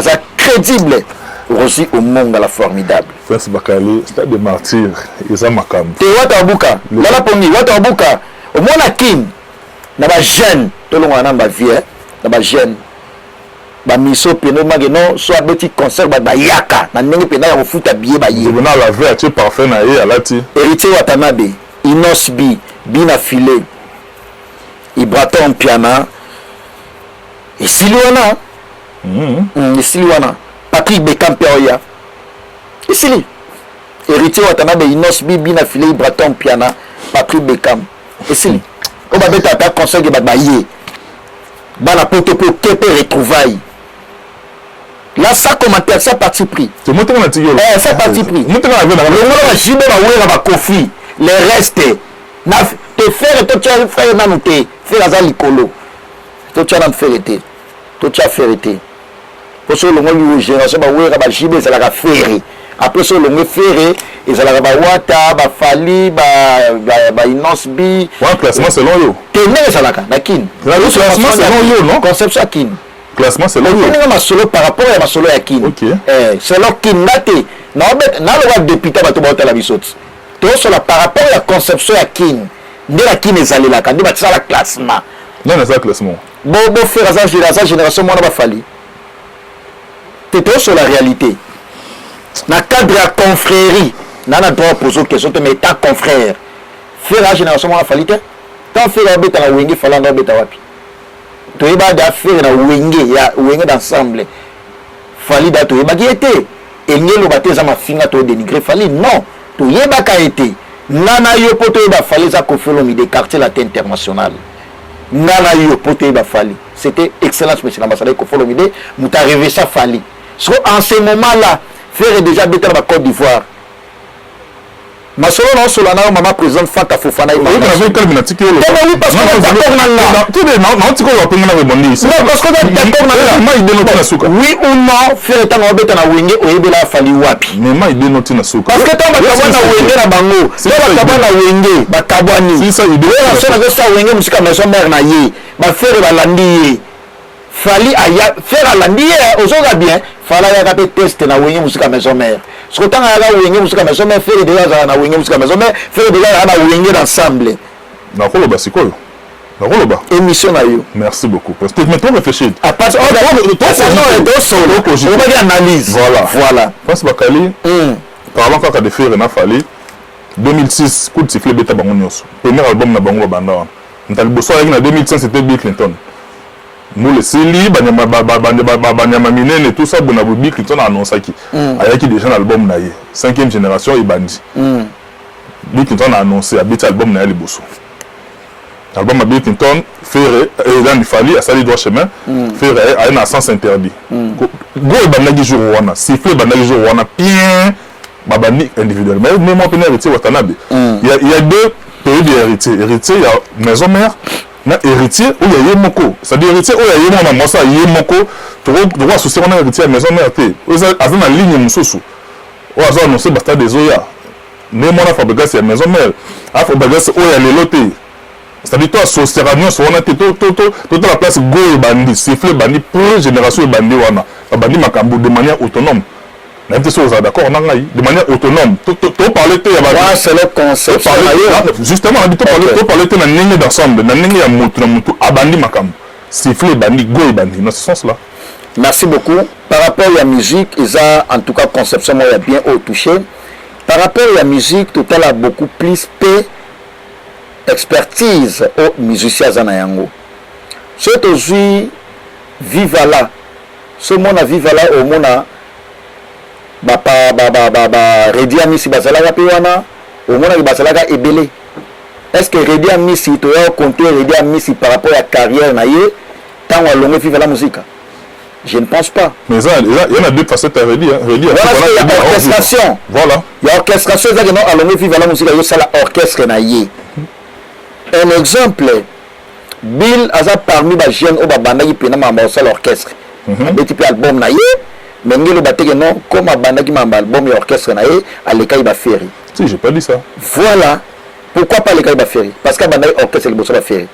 ça crédible Rosie Omonga la formidable. Prince Bakali, stade de martyr, ils ont makam. Te wata obuka, lala pongi, wata obuka. Au mona kin, na ba jeune, to longa na ba vie, na ba jeune. Ba miso peno mageno, so abeti concert ba yaka, na ndenge pena ya kofuta biye ba ye. Bona la vie tu parfait na ye alati. Héritier Watanabe, Inos Bi, Bina Filé. Ibraton Piana. Et Siliwana. Siliwana. Patrick Beckham Peoya. Ici, héritier Watanabe Inos Bibi na filé Braton Piana, Patrick Beckham. Ici, on va mettre à conseil de Babaye. Bana poto pour kepe retrouvailles. Là, ça commentaire, ça parti pris. C'est moi qui m'en tiré. Ça parti pris. Moi qui m'en tiré. Le jibe na wera kofi. Les restes. Na te faire to tia faire na noté. Faire la likolo. To tia na faire été. To tia faire été. Pour ce longue génération ba wera ba jibe ça la faire. Après ce longue faire et ça la ba wata ba fali ba inosbi. Ouais, classement selon yo. Tenez ça la na kin. Classement selon yo, non? Conception kin. Classement selon yo. On a solo par rapport à ma solo ya kin. OK. Selon kin nate. Na le wa député ba to ba la bisoti. To sur la par rapport à la conception ya kin. Nde la kin ezali la kandi ba tsala la classement. Non, c'est ça classement. Bon faire ça génération moi na ba fali. C'était sur la réalité. Dans le cadre de la confrérie, on a droit à poser une question, mais ta confrère, faire la génération, on a fallu. Tant faire la bête à la wenge, il fallait la bête à wapi. Tu es bas d'affaire la wenge d'ensemble. Fallait d'être, tu es bas qui était. Et n'y a le baptême à ma finga, tu es dénigré. Fallait non. Tu es bas qui était. Nana yo poto e ba fallait ça qu'on fait l'homme des quartiers latin international. Nana yo poto e ba fallait. C'était excellent, monsieur l'ambassadeur qu'on fait l'homme des. Nous t'arrivé ça fallait. En ce moment-là, faire déjà bêter dans la Côte d'Ivoire. Ma solo non solana maman président Fanta Fofana. Oui, parce que parce qu'on est d'accord là. Tu es non tu connais pas comment répondre ici. Non parce qu'on est d'accord là. Moi il dénote na suka. Oui ou non faire tant bêter na wenge oyebela fali wapi. Mais moi il dénote na suka. Parce que tant ba kabana wenge na bango. C'est ba kabana wenge ba kabani. C'est ça il dénote. Ça na ça wenge musika maison mère na ye. Ba faire ba landi. Fali aya faire à landi aux bien. Fala ya kapé test na wenge musika maison mère. Ce que tant à wenge musika maison mère faire déjà na wenge musika maison mère faire déjà na wenge d'ensemble. Na koloba sikoyo. Na koloba. Émission na yo. Merci beaucoup. Parce que maintenant réfléchir. À partir on va dire analyse. Voilà. Voilà. Pense Bakali. parlant kaka de Ferré na Fali 2006 coup de sifflet beta bango nyonso premier album na bango banda wana ntali boso avec na 2005 c'était Bill Clinton nous le seli banyama minene tout ça bona Bill Clinton a annoncé qui ayaki déjà l'album na ye 5e génération ibandi Bill Clinton a annoncé a beta album na ye liboso album à Bill Clinton Ferré et dans il fallait à salir droit chemin Ferré a un sens interdit go bandagi jour wana sifflet bandagi jour wana bien babani individuellement mais moi peine héritier watanabe il y a deux pays d'héritier héritier il y a maison mère na héritier où il y a yemoko c'est à dire héritier où il y a yemoko moi ça yemoko tu dois associer on héritier à maison mère té avec la ligne mususu ou azo annoncer basta des oya mais moi la fabrication c'est maison mère a fabrication où il y a les lotés c'est-à-dire toi associer radio sur on a tout la place go et bandi sifflet bandi pour génération bandi wana bandi makambo de manière autonome. Même si vous êtes d'accord, de manière autonome. Tout parler de c'est le concept. Justement, on dit tout parler de la ligne d'ensemble, la ligne à Moutou, Abandi Makam. Siffler, Bandi, Go et Bandi, dans ce sens-là. Merci beaucoup. Par rapport à la musique, ils ont en tout cas conception, moi, il y a bien au touché. Par rapport à la musique, tout à l'heure, beaucoup plus expertise aux musiciens Zanayango. C'est aussi Viva là. Ce monde à Viva là, au monde à Redi Amisi Basalaka Piwana, au monde qui Basalaka Ebele. Est-ce que Redi Amisi, tu as compté Redi Amisi par rapport à la carrière naïe, tant on a longué vivre la musique? Je ne pense pas. Mais il y en a deux facettes à Redi. Voilà, il y a orchestration. Voilà. Il y a orchestration, c'est que non, à longué vivre la musique, il y a l'orchestre naïe. Un exemple, Bill a parmi les jeunes au Babanda qui pénament à l'orchestre. Des types d'albums naïe. Mais nous avons non comme Babanda qui m'a album et orchestre naïe à l'école de Ferry. Si, j'ai pas dit ça. Voilà. Pourquoi pas l'école de Ferry? Parce que Babanda orchestre le boss de Ferry.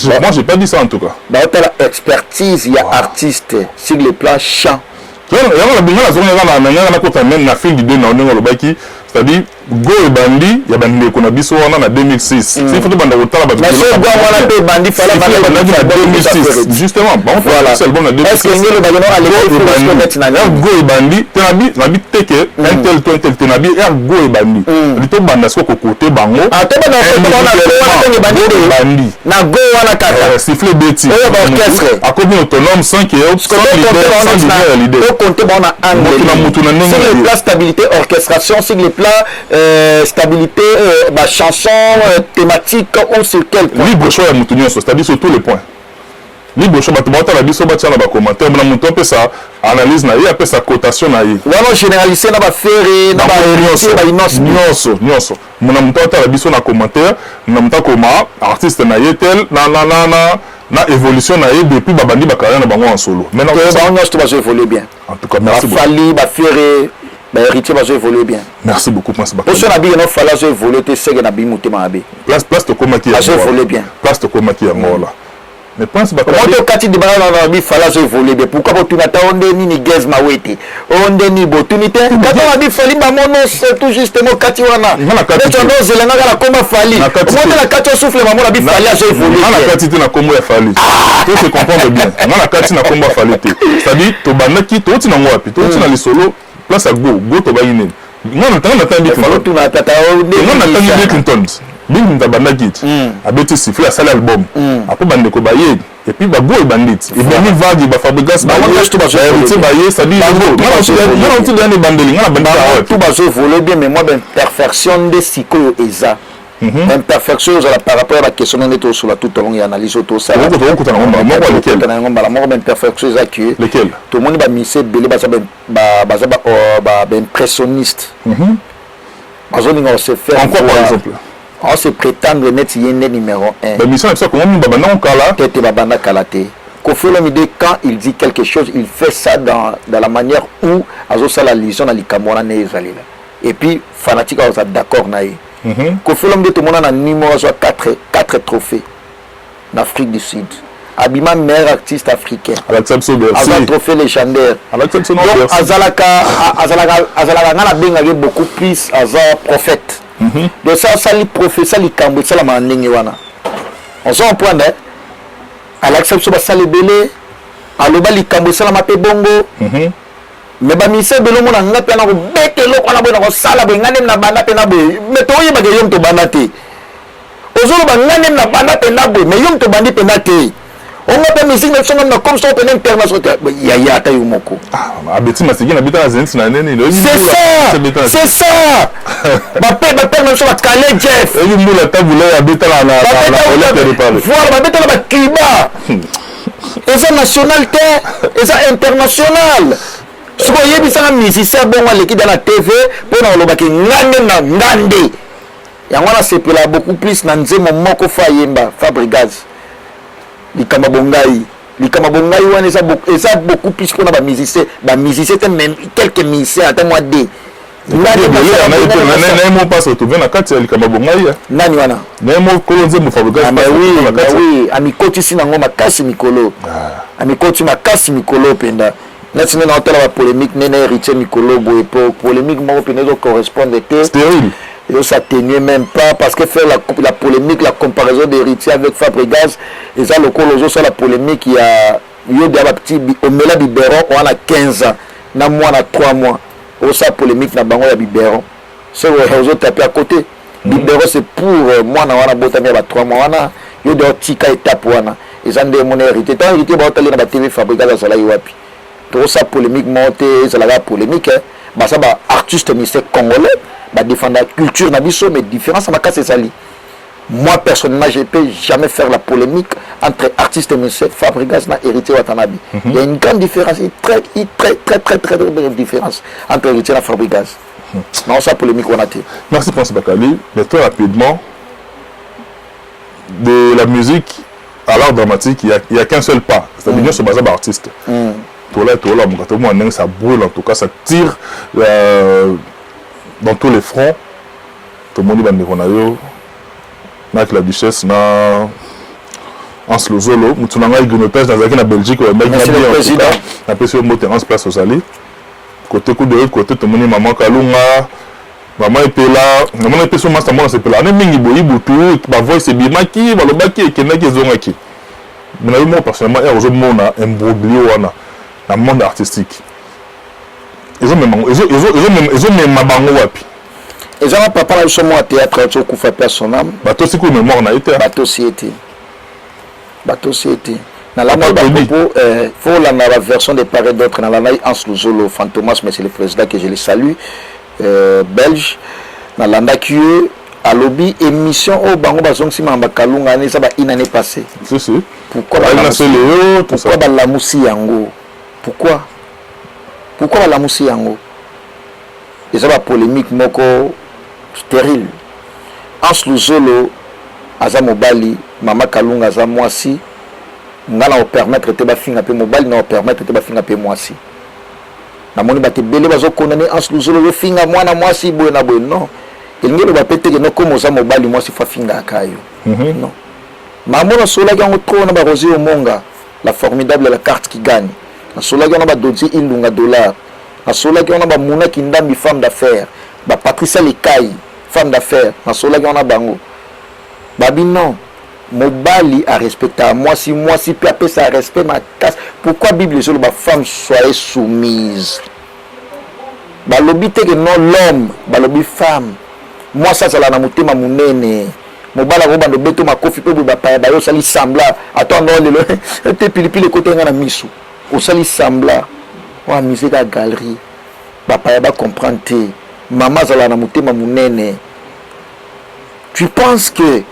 Moi, j'ai pas dit ça en tout cas. Dans la expertise, il y a artiste sur le plan chant. C'est-à-dire, Go et Bandi, il y a Bandi qu'on a dit en 2006. C'est il faut demander au temps mais ce Go et Bandi, il fallait en 2006. Justement, voilà. C'est le bon en 2006. Est-ce que nous le baguette à l'époque Go et Bandi, Tenabi, Nabi Teke, un tel Tenabi, et Go et Bandi. Le temps Bandasco côté Bango. Ah, tu vas Bandi. Na Go wana kata. Sifflet Betty. Orchestre. À combien autonome 5 et autres. Sans leader. Faut compter bon en anglais. Sur le plan stabilité, orchestration, sur le plan stabilité, chanson, thématique, ou sur quel point? Libre choix à Moutounion, c'est-à-dire sur tous les points. Libre choix, tu vas la biso batia na commentaire, na mouton peut ça analyse na après sa cotation na yi. Vraiment généraliser na ba faire na ba nyonso. Mon mouton ta la biso na commentaire, na mouton comme artiste na yi tel na évolution na yi depuis babandi ba carrière na bango en solo. Maintenant ba nyonso va évoluer bien. En tout cas, merci beaucoup. Fali ba faire héritier va évoluer bien. Merci beaucoup, merci beaucoup. Parce que na bi no fala zo évoluer te sege na bi mutema abe. Place to komaki ya. Va évoluer bien. Place to komaki ya ngola. Mais pense pas. Comment tu kati de bana na bi fala zo évoluer bien. Pourquoi tu n'attends onde ni gaz mawete. Onde ni opportunité. Quand on a dit fali ba mono c'est tout justement kati wana. Mais tu no zelanga la komba fali. Comment la kati souffle ba mono bi fali zo évoluer. Na kati na kombo ya fali. Tu se comprendre bien. Na kati na komba fali te. C'est-à-dire to banaki to tina ngwapi. To tina li solo. Place à go to baïne. Non, on attend Bill Clinton. Bill Clinton bandit. A bêté siffler à sale album. Après bande ko baye. Et puis ba go et bandit. Et bien vague ba fabrigas ba héritier baye, ça dit go. Non, on dit dans les bandeli, on a bandit. Tout ba zo voler bien mais moi ben perfection de siko eza. Imperfection par rapport à la question de tout sur la toute longue analyse autour ça. Imperfection qui lequel tout le monde va misser belé impressionniste. On se fait encore par exemple. On se prétendre net numéro 1. La mission c'est comment on babana kala tete babana kalate. Kofi Olomide quand il dit quelque chose, il fait ça dans la manière où azo ça la liaison dans likamona nezalila. Et puis fanatique on d'accord naïe. Kofi Olomide tout le monde a numéro 4 trophées en Afrique du Sud. Abima meilleur artiste africain. Un trophée légendaire. Donc Azalaka ngana benga beaucoup plus Azar prophète. Donc ça li prophète ça li kambo ça la mandingi wana. On s'en point là. À l'acception ba sali belé. Aloba li kambo ça la mape bongo. mais bamise belongo na nga pe na ko betelo ko na bo na ko sala bo ngane na banda pe na bo mais to yeba ke yom to banda te ozolo ba ngane na banda pe na bo mais yom to bandi pe na te on nga pe musique na songa na comme ça pe international ya ta yumoko abeti masiki na bita na zenit na nene c'est ça ba pe na so ba kale Jeff et lui la tabula ya bita na olete de parler voilà ba bita na ba Cuba et ça national te et ça international ce qu'on y a musicien bon l'équipe dans la TV pour nous le ngande na ngande yangwana sepela beaucoup plus na nzemo moko fayemba Fabregas likama bongai wana eza beaucoup plus qu'on a ba musicien même quelques musiciens attends moi deux nani passe retrouver na kati ya likama bongai nani wana nemo kolonze mo Fabregas oui amikoti sina ngoma kasi mikolo amikoti makasi mikolo penda nest na hôtel la polémique nene héritier Mikolo boy polémique mo penezo correspondait que stérile et ça tenait même pas parce que faire la polémique la comparaison d'héritier avec Fabregas et ça le coloso ça la polémique il y a yo de la petit omela biberon on a 15 ans na moi na 3 mois au ça polémique na bango ya biberon c'est aux autres tapé à côté biberon c'est pour moi na wana botami ba 3 mois wana yo de tika étape wana et ça ndé mon héritier tant héritier ba hôtel na TV Fabregas ça la yoapi tout ça polémique monté ça la polémique bah ça bah artiste ministère congolais bah défendre la culture na biso mais différence ça m'a cassé ça li moi personnellement je peux jamais faire la polémique entre artiste ministère Fabregas na héritier Watanabe il y a une grande différence très grande différence entre héritier et Fabregas non ça polémique on a été merci Prince Bakali mais très rapidement de la musique à l'art dramatique il y a qu'un seul pas c'est-à-dire ce bazar artiste Tola, ça brûle, en tout cas, ça tire dans tous les fronts. Tout le monde est avec la duchesse, Hans Lozolo, nous avons dans la Belgique, on a pu sur le terrain, place aux alliés. Côté coup de l'autre côté, tout le monde est maman Kalunga, maman est là, maman est sur master, maman est là. On est mingi boyi boutou, ma voix c'est bimaki, ma lobaki et kenaki zongaki. Mais moi personnellement, aujourd'hui, on a un broglio, dans le monde artistique. Ils ont même mabango wapi. Ils ont papa là sur moi théâtre tu kufa personnel. Bato si ko mémoire na été. Bato si été. Dans la faut la version de part et d'autre dans la Hans Lozolo Fantomas mais c'est le président que je le salue belge dans la qui à lobby émission au bango bazong si mamba kalunga ne ça ba une année passée. Si. Pourquoi la musi yango? Pourquoi la moussi yango? Et ça va polémique moko stérile. Hans Lozolo aza mobali, mama Kalunga aza mwasi, ngana o permettre te ba finga pe mobali na o permettre te ba finga pe mwasi. Na moni ba te belé bazo condamner Hans Lozolo yo finga mwana mwasi boye na boye non. Il ngelo ba pété que no comme oza mobali mwasi fa finga akayo. Non. Mamona sola ki yango trop na ba Rosie Omonga, la formidable la carte qui gagne. Na sola ki on a doti ilunga dollar. Na sola ki on a muna kindambi femme d'affaires. Ba Patricia Lekai femme d'affaires. Na sola ki on a bango. Babi non. Mobali a respecté à moi si peut appeler ça respect ma casse. Pourquoi Bible sur la femme soit soumise? Ba lobi te que non l'homme, ba lobi femme. Moi ça la na mutema munene. Mobala ko bando beto makofi pe ba pa ba yo sali sambla. Attends non le te pilipili côté ngana misu. Au sali sambla wa musique à galerie papa ya ba comprendre te maman zala na mutema munene. Tu penses que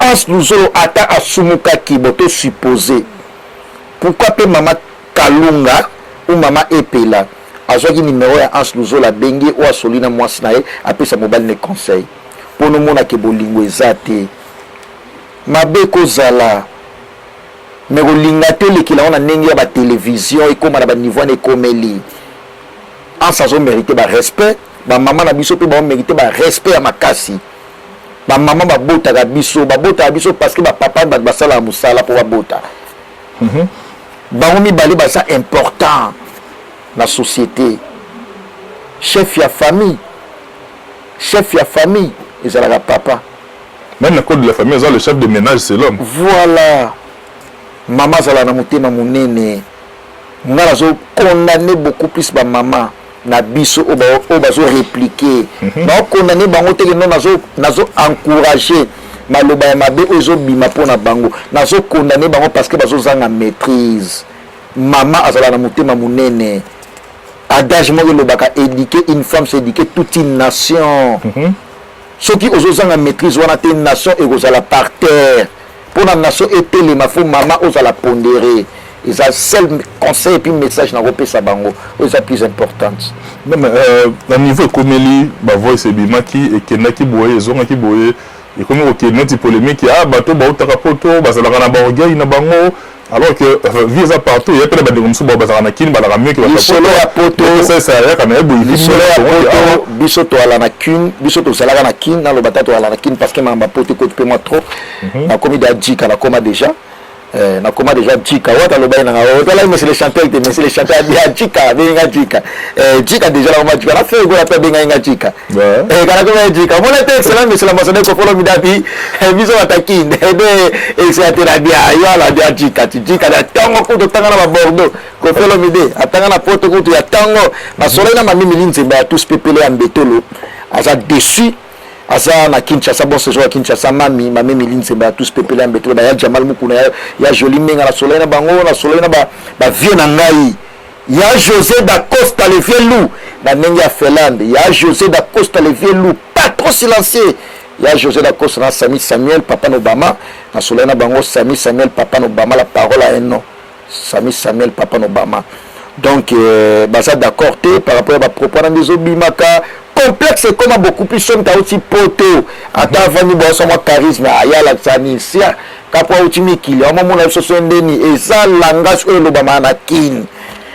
Hans Lozolo ata asumuka kiboto supposé pourquoi pe maman Kalunga ou maman Epela azwaki numéro ya Hans Lozolo bengi ou asolina mwasi na ye apesa mobile ne conseil pour nous mona ke bolingo ezate mabe kozala mais kolinga te lekila on a ndenge ya ba télévision ekoma na ba niveau ne komeli en sans mériter ba respect ba maman na biso pe ba mériter ba respect ya makasi ba maman ba bota ga biso parce que ba papa ba sala musala pour ba bota ba omi bali ba ça important la société chef ya famille et ça la papa même le code de la famille le chef de ménage c'est l'homme voilà. Maman zala na mutema munene nga nazo condamner beaucoup plus ba maman na biso o bazo répliquer ba condamner bango te non nazo encourager maloba ya mabe ozo bima pona bango nazo condamner bango parce que bazo zanga maîtrise maman azala na motema munene adage moko lobaka éduquer une femme c'est éduquer toute une nation ceux qui ozo zanga maîtrise wana te nation ekozala par terre pour la nation etelema fo maman ozala pondérer et ça seul conseil et puis message na repesa bango c'est plus importante. Non mais à niveau komeli ba voice bimaki et kenaki boye zongaki boye et comme OK notre polémique ah bato ba utaka poto bazalaka na ba orgueil na bango alors que visa partout il y a pas de comme ça bazalaka na kin balaka mieux que ba solo ya poto ça ya kana boye solo ya poto biso to ala na kin biso to salaka na kin na lo batato ala na kin parce que mamba poto ko pe moi trop na komi da jika na koma déjà na koma déjà jika wata lo bayina ngawo tala monsieur le chanteur te monsieur le chanteur dia jika benga jika jika déjà la koma jika na fe go la pe benga jika kana koma jika mon était excellent monsieur l'ambassadeur ko follow midapi biso watakin de c'est la dia yo la dia jika jika da tango ko to tanga na Bordeaux ko follow mide atanga na poto ko to ya tango na soleil na mami milinze ba tous pepele ambetolo asa dessus asa na Kinshasa bon séjour à Kinshasa mami milinze ba tous pepele ambetolo ba ya Jamal Mukuna ya joli menga na soleil na bango na soleil na ba vie na ngai ya José da Costa le vieux loup na nenga Felande ya José da Costa le vieux loup pas trop silencieux ya José da Costa na Sami Samuel papa Obama na soleil na bango Sami Samuel papa Obama la parole à un nom Sami Samuel papa Obama donc ça d'accord par rapport à propos dans des obimaka complexe comme beaucoup plus somme ta aussi poto ata vani bo so mo charisme ya la tsanisia kapo utimi kili o mo na so ndeni et ça langage o lo ba manakin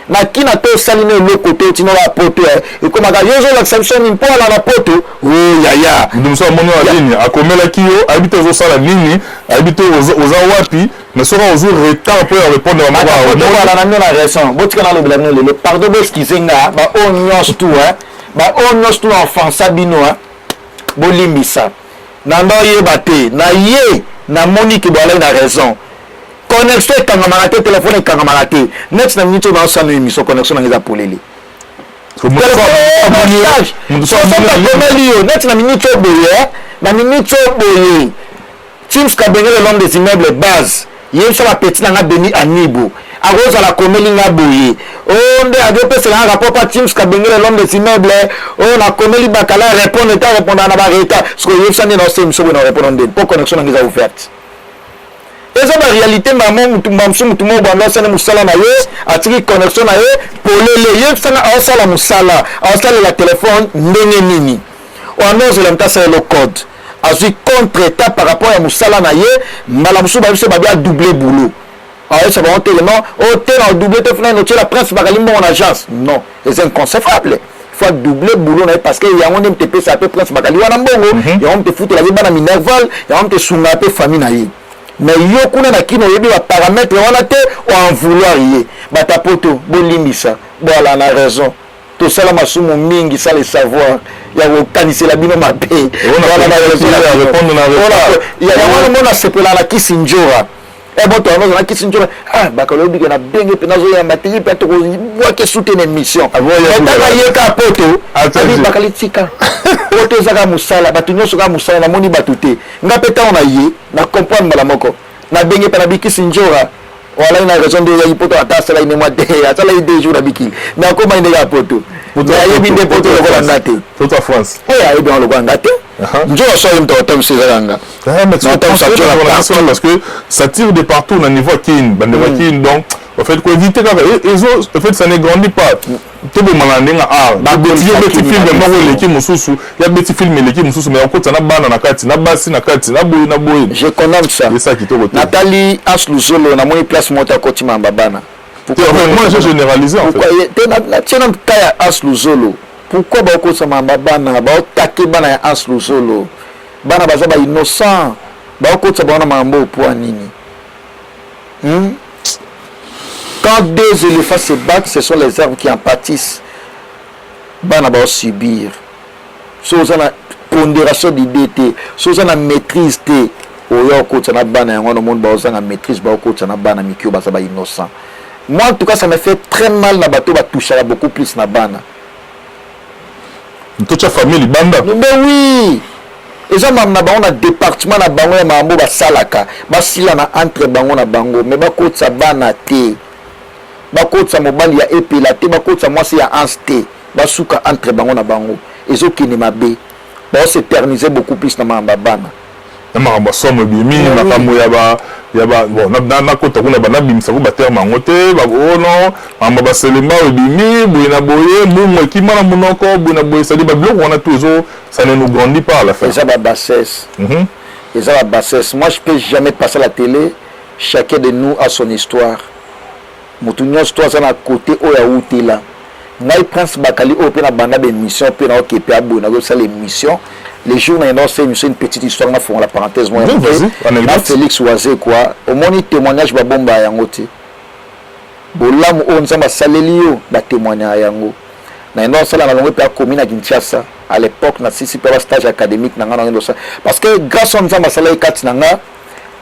na kina to saline le côté utino la poto et comme ga yozo la sanction impo la poto oh ya nous sommes mono en ligne akomela kiyo habite zo sala nini habite aux wapi mais sera aux retard pour répondre à ma na raison botika na lo bla le pardon bo skizenga ba onyos tout ba onyos tout enfant sabino bolimbisa na ndo yeba te na ye na Monique doit avoir raison connexion kangama te téléphone kangama te next na minute na sa no émission connexion na ngeza polele next na minute boye Teams Kabengele l'homme des immeubles base yé sur la petite na Beni Anibo aroza la komeli nga boye onde adope c'est un rapport pas Teams Kabengele l'homme des immeubles on a komeli bakala répondre na ba reta parce que yé ça ne c'est émission na répondre pour connexion na ngeza ouverte. Et ça la réalité maman mutumamsu mutumo banda sana musala na ye atiki connexion na ye polele ye sana awsala musala awsala la téléphone ndenge nini on ose l'emtasa le code azui contre état par rapport à musala na ye mbala musu ba biso ba bien doubler boulot ah ça va on tellement hôtel en doubler te fina no la prince bakalimbo en agence non c'est inconcevable il faut doubler boulot na parce que ya on MTP ça peut prince bakali wana mbongo ya on te foutre la vie bana minerval ya on te sunga pe famille na ye mais yo kuna na kino yebi ba paramètre wana te ou en vouloir yé batapoto bolimbisa voilà na raison tout ça la masumu mingi ça le savoir ya ko kanisi la bino mabe voilà na répondre na ya wana mona sepela la kisinjora e boto ono na kisinjora ah bakalobi ke na benge pe nazo ya materi pe to ko wa ke soutenir mission ya yeka poto abi bakalitika oto zaka musala batu nyoso ka musala na moni batute ngapeta ona ye na comprendre mala moko na benge pe na bikisi njora wala ina raison de ya poto atasa la ine moi de atala ide jour abiki na ko mainde ya poto ya yebi de poto ko la ngate toute la France ya yebi on le ko ngate njora so yim to tom sezanga mais parce que ça tire de partout au niveau kin bande kin donc en fait quoi éviter quand en fait ça ne grandit pas tout le monde ndinga petit film mais l'équipe mususu il y a petit film l'équipe mususu mais on côté na bana na kati na basi na kati na boy je connais ça c'est ça qui te retourne Nathalie Asluzolo na moni place mota koti mamba bana moi j'ai généralisé en fait na tiena kaya Asluzolo pourquoi ba ko sama bana ba take bana ya Asluzolo bana baza ba innocent ba ko tsa bana mambo pour nini quand deux éléphants se battent, ce sont les arbres qui en pâtissent. Bana va subir. Sous la pondération d'idée, sous la maîtrise, au yoko tana bana, on a monde baosa la maîtrise, baoko tana bana mikyo basa ba innocent. moi en tout cas ça me fait très mal na bateau toucher beaucoup plus na bana toute sa famille libanda mais oui eza mam na bango na département na bango ya mambo basalaka basila na entre bango na bango mais bakotisa bana te bakotisa mobali ya epela te bakotisa mwasi ya anse te basuka entre bango na bango ezokende mabe baoséterniser beaucoup plus na mamba bana na makambo somme bimi makambo ya ba bon na kota kuna bana bimisa ko baterme yango te baono makambo baselema bimi boye na boye mbongo ekima na monoko boye na boye c'est-à-dire babiloko wana tout ça ne nous grandit pas à la fin. Eza ba bassesse. Eza ba bassesse. Moi je peux jamais passer à la télé. Chacun de nous a son histoire. Mutu nyonso to aza na côté oya utela. Ngai Prince Bakali o pe na banda be mission pe na okepe abo na go sala émission. Les jours na non c'est une petite histoire na fond la parenthèse moi. Na Félix Oazé quoi. Au moni témoignage ba bomba yango te. Bolamu o nzamba saleli yo ba témoignage yango. Na non sala na longo pe a commune à Kinshasa. À l'époque na sisi pe stage académique na ngana ndo ça parce que grâce à nzamba sala ikati na nga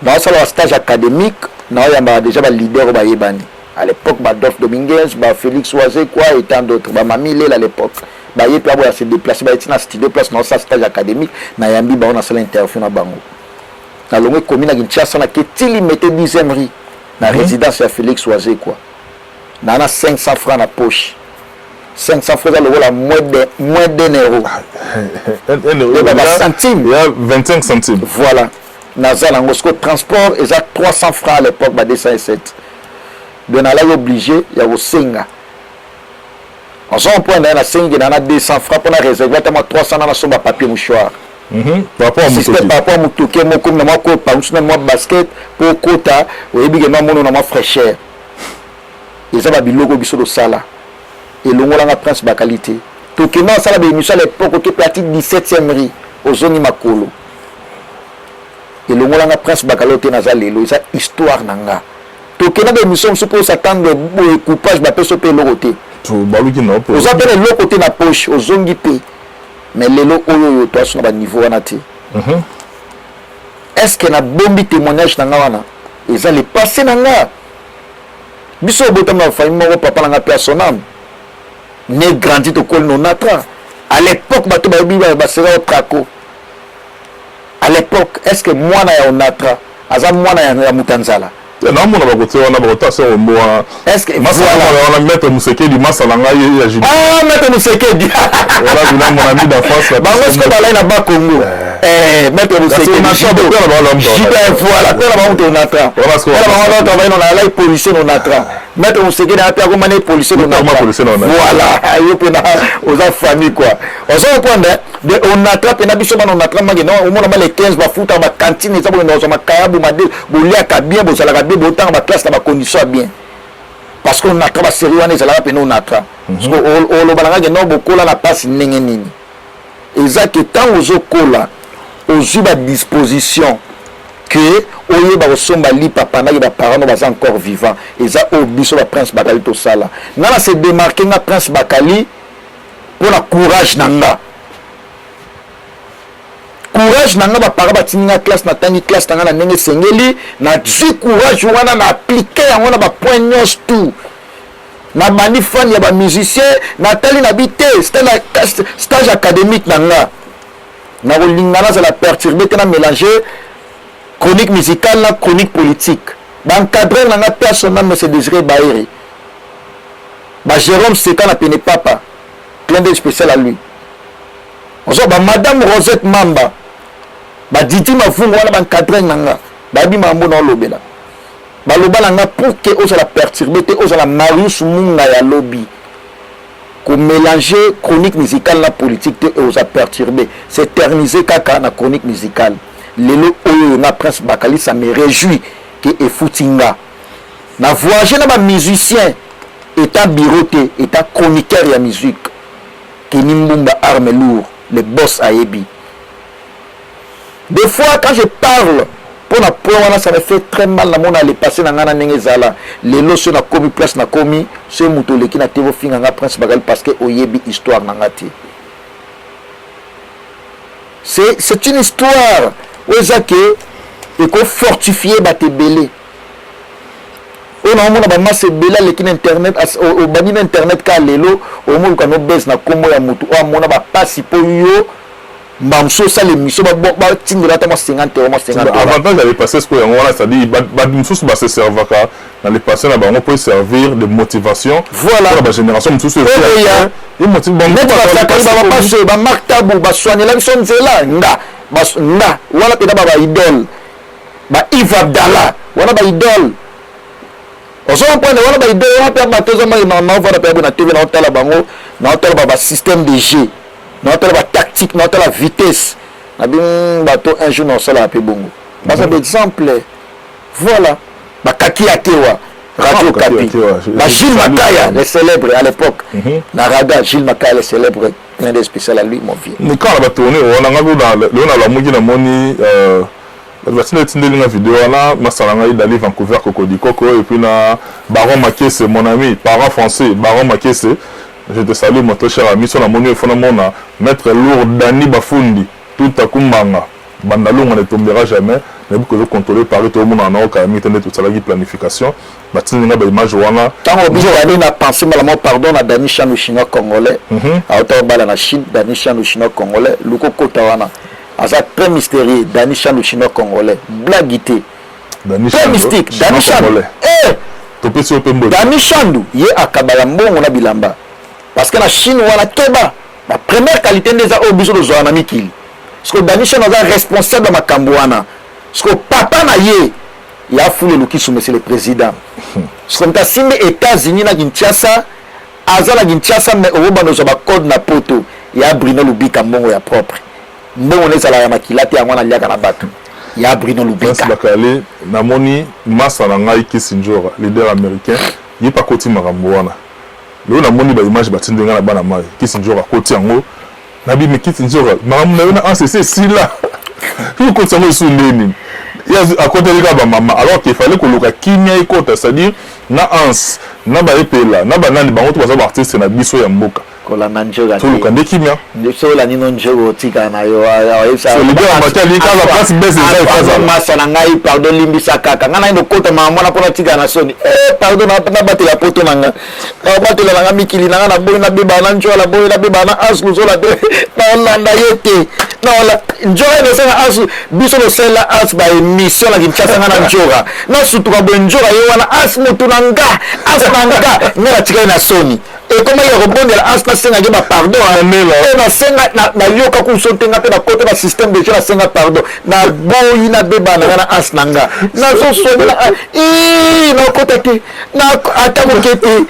na sala stage académique na yamba déjà ba leader ba yebani. À l'époque, Dolph Dominguez, Félix Oazé, quoi, et tant d'autres. Mamie Lé à l'époque. Il y a se déplacer, il y a dans studio place dans sa stage académique, na yambi ba on a sala interview na bango. Na longue commune à Kinshasa na ketili mettait 10e riz na résidence à Félix Oazé quoi. Na 500 francs na poche. 500 francs la moins d'un euro. Un euro. Centime. Il y a 25 centimes. Voilà. Na Zalangosko transport, ils a 300 francs à l'époque, 207. Donc là il est obligé il y a au singa en son point dans la singa il y a 200 francs pour la réserver tellement 300 dans la somme papier mouchoir par rapport à mutoke mo comme na ko pa usuna mo basket pour kota oyebi ke mamono na ma fraîcheur ils ont biloko biso do sala et longola na Prince Bakalité to ke na sala be émission à l'époque qui pratique 17e riz aux zone makolo et longola na Prince Bakalité na za lelo ça histoire nanga tokena de mission suppose s'attendre au coupage ba peso pe lokoté to baluki na po aux appelle lokoté na poche aux zongi pe mais lelo oyo to asuna ba niveau wana te est-ce que na bombi témoignage na wana ils allaient passer na nga biso botam na famille mo papa na nga personnel né grandi to kol no natra à l'époque bato ba biba ba sera au traco à l'époque est-ce que moi na ya onatra aza moi na ya mutanzala non mon aboté on a boté ça au mois est-ce que on a mettre Musekedi masalanga ya judo ah mettre Musekedi voilà bina mon ami d'enfance là ba est-ce que balai na ba Congo mettre Musekedi na judo voilà pour la honte on attend parce que on travaille dans la policier on attend mettre Musekedi a pas comment les policiers on attend voilà yo pena aux famille quoi on se prend de on attrape na biso on attrape mageno au moins les 15 ba futa ba cantine ça bon dans ma kayabu ma de bolia ka bien bo sala ka autant ba classe ba condition bien parce qu'on a travaillé sérieux on est là pe on attrape parce que on balanga que non bokola la passe ndenge nini exact tant aux okola aux juba disposition que oye ba somba li papa na ba parents ba encore vivant et ça au biso ba Prince Bakali to sala na se démarquer na Prince Bakali pour la courage nanga courage nanga ba para batinga classe na tangi classe nanga na ndenge sengeli na du courage wana na appliquer yango na ba point nyos tout na bandi fan ya ba musicien na tali na bité stage académique nanga na rolingana ça la perturber na mélanger chronique musicale na chronique politique ba encadrer nanga personnel mais c'est Désiré Baïri ba Jérôme Seka na pene papa clin d'œil spécial à lui on so ba madame Rosette Mamba ba Didi Mavungu wana ba encadrer nanga ba bi mambo na lobela ba lobala nga pour que osa la perturber te osa la Marius Munga ya lobby ko mélanger chronique musicale na politique te osa perturber s'éterniser kaka na chronique musicale lelo oyo na Prince Bakali ça me réjouit que e foutinga na voyager na ba musicien état biroté état chroniqueur ya musique que Nimbumba arme lourd le boss Ayebi. Des fois quand je parle pour la première ça me fait très mal la monde aller passer dans ngana ndenge zala les loso na komi place na komi ce mutole qui na tevo finga nga Prince Bakali parce que Oyebi histoire na ngati c'est une histoire où que il faut fortifier ba te belé on a mon masse bela les kin internet au bani internet ka lelo au monde quand on baisse na komo ya mutu o mona ba passe po yo mamso ça l'émission ba tingela ta 50 euros 50 euros avantage d'aller passer ce qu'on a c'est-à-dire ba musu ba se servir ka dans les passés là ba on peut servir de motivation voilà pour la génération musu et motive bon ba passer ba maktabu ba soigner la son zela nda wala peda ba idole ba Yves Abdallah wala ba idole ozo mpone wala ba idole wala pe ba tozo mai na wala pe na TV na hôtel bango na hôtel ba système de jeu na hôtel ba tactique na hôtel la vitesse na bin bato un jour na sala pe bongo parce que exemple voilà ba Kaki Atewa Radio Kapi ba Gilles Makaya le célèbre à l'époque na radio Gilles Makaya le célèbre un des spécial à lui mon vieux mais quand on va tourner on a dans la mugi na moni la vidéo là masalanga d'aller Vancouver Cocody Coco et puis na Baron Makese mon ami parent français Baron Makese je te salue mon très cher ami sur la moni fondamenta maître lourd Dani Bafundi tout à kumbanga bandalonga ne tombera jamais mais beaucoup de contrôler par tout le monde en or quand même tout ça la planification batinga ba image wana tant obligé d'aller na penser malalement pardon na Dani Chano chinois congolais à autant bala na Chine Dani Chano chinois congolais luko kota wana asa très mystérieux Dani Chano chinois congolais blaguité Dani très mystique Dani Chano to pesi opembo Dani Chano ye akabala mbongo na bilamba parce que la Chine wana keba la première qualité des obiso de zoana mikili parce que Dani Chano est responsable de makambo wana parce que papa na ye il a foulé le qui sous monsieur le président parce que ta simbe États-Unis na Kinshasa azala Kinshasa mais au bando za ba code na poto ya Bruno Lubika mbongo ya propre mbongo neza la makilate ya mwana liaka na bato ya Bruno Lubika bakale na moni massa na ngai Kissinger leader américain yi pa koti makambo wana lelo na moni ba image batindenga na bana mai Kissinger akoti yango na bi me Kissinger makambo na ACC sila ki koti yango su ndeni ya akote lika ba mama alors qu'il fallait koluka kimia ikota c'est-à-dire na ans na ba epela na ba nani bango to baza ba artiste na biso ya mboka kola nanjoga to luka ndekimia so la nino njogo tika na yo esa so leader amata lika la place bese za ikaza masa na ngai pardon limbisa kaka ngana ino kota mama na pona tika na soni pardon na batela poto nanga batela nanga mikili nanga na boy na beba na njola boy na beba na aslu zo la de na landa yete na la njoga ne sanga asu biso lo sela as ba émission la Kinshasa ngana njoga na sutuka bo njoga yo wana as mutu nanga as nanga ngana tika na soni et comment il répond à as na senga ke ba pardon na senga na yoka ku sotenga pe na côté ba système de jeu na senga pardon na boy na beba na ngana as nanga na so so na côté te na atamo kete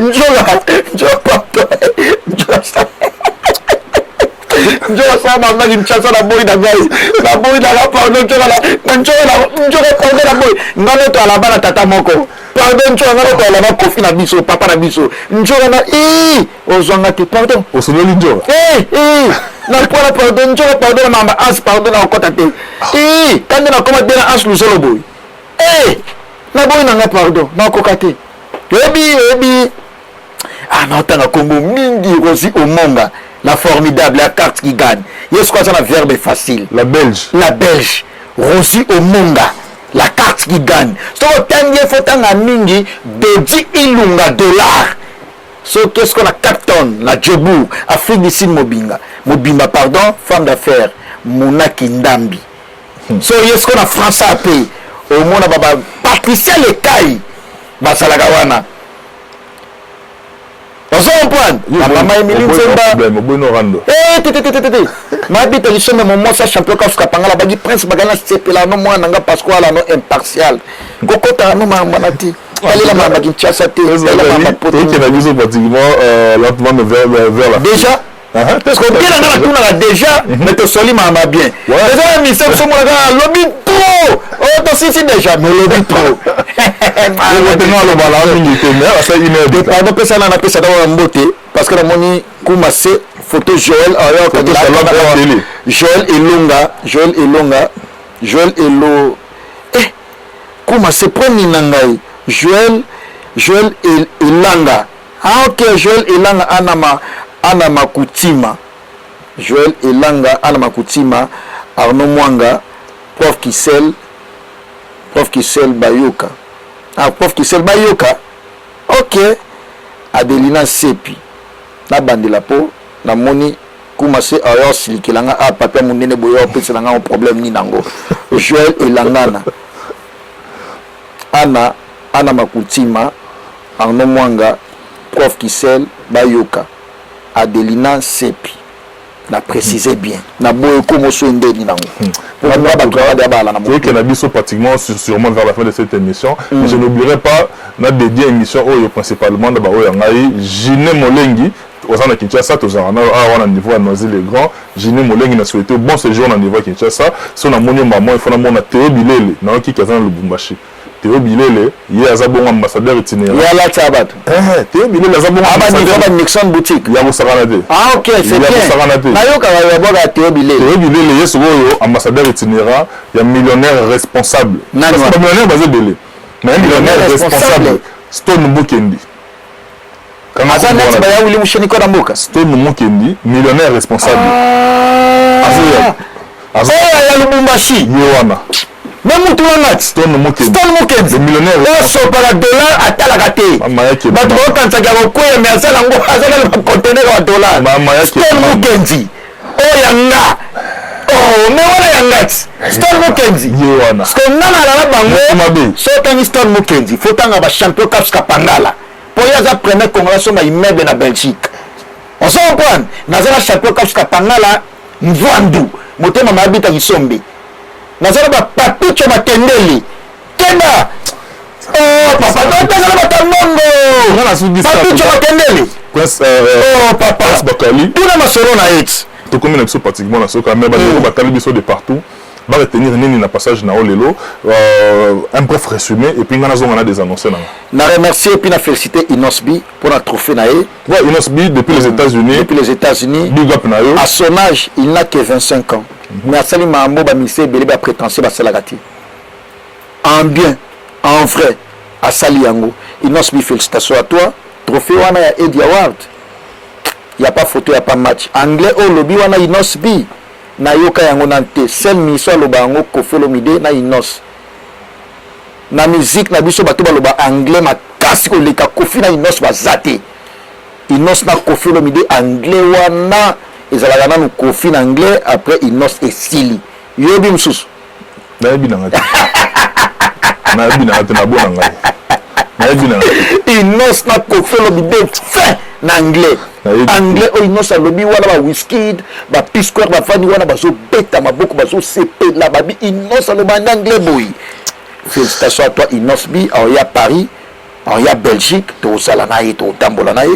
njoga pardon njoga sama na Kinshasa na boy na guys na boy na pardon njoga pardon na boy ngano to ala bana tata moko pardon njoga ngano to ala na kofi na biso papa na biso njoga na ozonga te pardon osonoli njoga na kwa pardon njoga pardon na mama as pardon na kota te kande na koma te na as lusolo boy na boy na nga pardon na koka te ebi na otanga kombo mingi Rosie Omonga la formidable, la carte qui gagne. Il y a ce qu'on a verbe facile. La Belge. La Belge. Rosie Omonga. La carte qui gagne. So, il faut un mingi de 10 ilunga dollars. So, qu'est-ce qu'on a 4 tonnes? La Djebou. Afrique du Sud Mobimba. Mobimba, pardon. Femme d'affaires. Mouna Kindambi. So, il y a ce qu'on a France à payer. Au monde, Patricia Lekai. Basalagawana. On point. La maman Emily Nzemba. Ma bite li somme mon moi ça champion ka fuka pangala bagi prince bagala sepela no moi nanga Pasquale no impartial. Kokota no mama nati. Elle la mama Kinshasa te. Elle la mama poto. Et qui a vu pratiquement lentement vers la. Déjà parce que bien dans la tourna déjà mais te soli mama bien. Déjà mi sem somo la lobby trop. Oh to si déjà mais lobby trop. Maintenant le bala mingi te mais ça une heure. Pardon pesa na pesa dans mbote parce que la moni kumase photo Joël Joël Elonga comment c'est premier nangai Joël Elanga ok Joël Elanga Anama Kutima Joël Elanga Anama Kutima Arnaud Mwanga prof Kissel Bayoka Ah, prof Kisel bayoka. Ok. Adelina Sepi. Na bandela po na moni kumase ayo silikilanga a papa munene boyo pesa nga problème ni nango. Joël Elangana. Ana Makutima Arnaud Mwanga prof Kisel bayoka. Adelina Sepi. Na préciser bien na boye comme so ndeni nango pour pas battre de bala na mo que na biso pratiquement sûrement vers la fin de cette émission mais je n'oublierai pas na dédié émission oyo principalement na ba oyo ngai Giné Molengi ozana Kinshasa tozana na niveau à Noisy-le-Grand Giné Molengi na souhaité bon séjour na niveau Kinshasa so na moni maman il faut na mona Théo Bilele na ki kazana Lubumbashi Théo Bilele il est bon ambassadeur itinérant ya la tabat Théo Bilele azabon ambassadeur Nixon boutique ya Musaranade ah ok c'est bien na yoka ya boga Théo Bilele yeso oyo ambassadeur itinérant ya millionnaire responsable na millionnaire basé belé mais millionnaire responsable Stone Mukendi Azana tibaya wili musheni ko damboka Stone Mukendi millionnaire responsable Azo ya Lubumbashi Yowana même tout le monde Stone Mukendi le millionnaire so par dollar atala kate bato ko kanza ga ko ya miasa lango azala le conteneur wa dollar Stone Mukendi yanga oh me wala yanga Stone Mukendi Yowana parce que nana la bango so tani Stone Mukendi faut tanga ba champion Caps Kapangala pour y avoir premier congrès na immeuble na Belgique on s'en comprend nazala champion Caps Kapangala Mvandu motema mabita kisombe nazala ba papicho matendeli kenda oh papa nazala batamongo ngana sudi papicho matendeli oh papa Bakali tuna masolo na it to comme na pratiquement na soka mais ba tali biso de partout va retenir nini na passage na olelo un bref résumé et puis ngana zonga na des annoncés na remercier et puis na féliciter Inosbi pour un trophée na ouais Inosbi depuis les États-Unis big up na yo à son âge il n'a que 25 ans mais asali mambo ba mise belé ba prétentieux ba salagati en bien en vrai asali yango Inosbi félicitations à toi trophée wana ya Eddie Award y a pas photo y a pas match anglais au lobby wana Inosbi na yoka yango nante sel miso loba yango Koffi Olomide na Inos na musique na biso bato baloba anglais makasi ko leka Koffi na Inos bazate Inos na Koffi Olomide anglais wana ezalaka nanu Koffi na anglais après Inos esili yobi msusu na yebi na ngati na yebi na ngati na bona ngai na yebi na ngati Inos na Koffi Olomide fin na anglais anglais o Inos alobi wana ba Wizkid ba P-Square ba fani wana bazo beta maboko bazo sepe la babi Inos aloba na anglais boy. Félicitations à toi Inosbi en ya Paris en ya Belgique to salanaye to tambola naye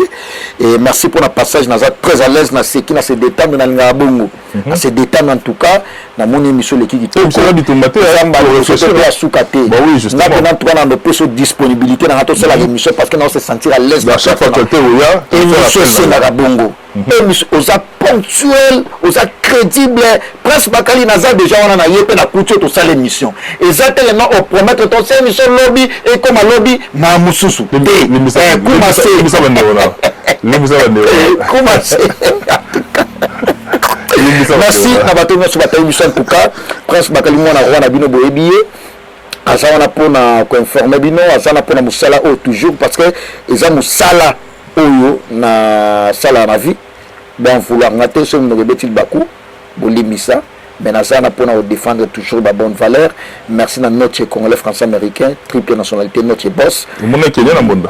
et merci pour le passage na très à l'aise na seki na se détendre na linga bongo na se détendre en tout cas na mon émission l'équipe to ça bitumate samba le soukate bah oui justement na tout cas dans plus disponibilité na to la émission parce que on se sentir à l'aise à chaque fois que tu oya émission c'est na bongo émission aux ponctuel aux crédible presque bakali naza déjà on a yé pe na couture to ça l'émission exactement au promettre ton émission lobby et comme lobby ma mususu merci na bato nyonso batayi biso en tout cas prince bakali mwana roi na bino boyebi ye aza wana mpona koinforme bino aza wana mpona mosala oyo toujours parce que eza mosala oyo na sala na vie bon vouloirnga te so minoko ebetili baku bolimisa mais naza wana mpona kodéfendre toujours ba bonne valeur merci na notre congolais français américain triple nationalité notre boss omona Kenya na mbonda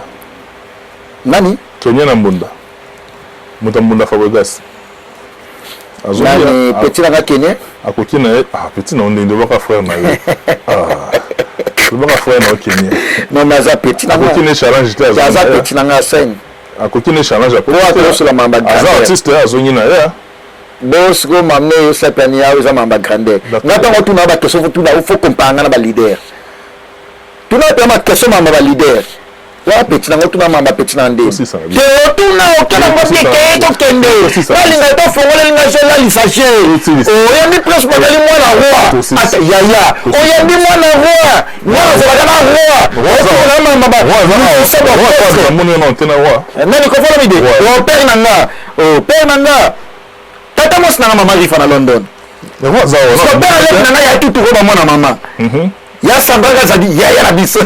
nani Kenya na mbonda moto mbonda Fabregas nani petit nanga Kenya akoki na petit na onde baka frère na yo baka frère na Kenya non naza petit nanga akoki ne challenge te aza petit nanga scène akoki ne challenge pour atteindre la mamba grandeur artiste azongi na ya boss go mamne yo sepani ya za mamba grandeur ngata ngo tuna ba question tuna faut comparer na ba leader tuna pe ma question mamba ba leader wa petit nanga tuna mamba petit nande je tuna okela ngo keke to kende balinga to fongola linga zola lisaje o yandi plus modeli mwana roi ata yaya o yandi mwana roi mwana za kana roi o na mamba ba roi mwana na tena roi nani ko fola mide o père nanga tata mos na mama rifa na London roi za o père nanga ya tutu ko ba mwana mama ya sambaga zadi ya na biso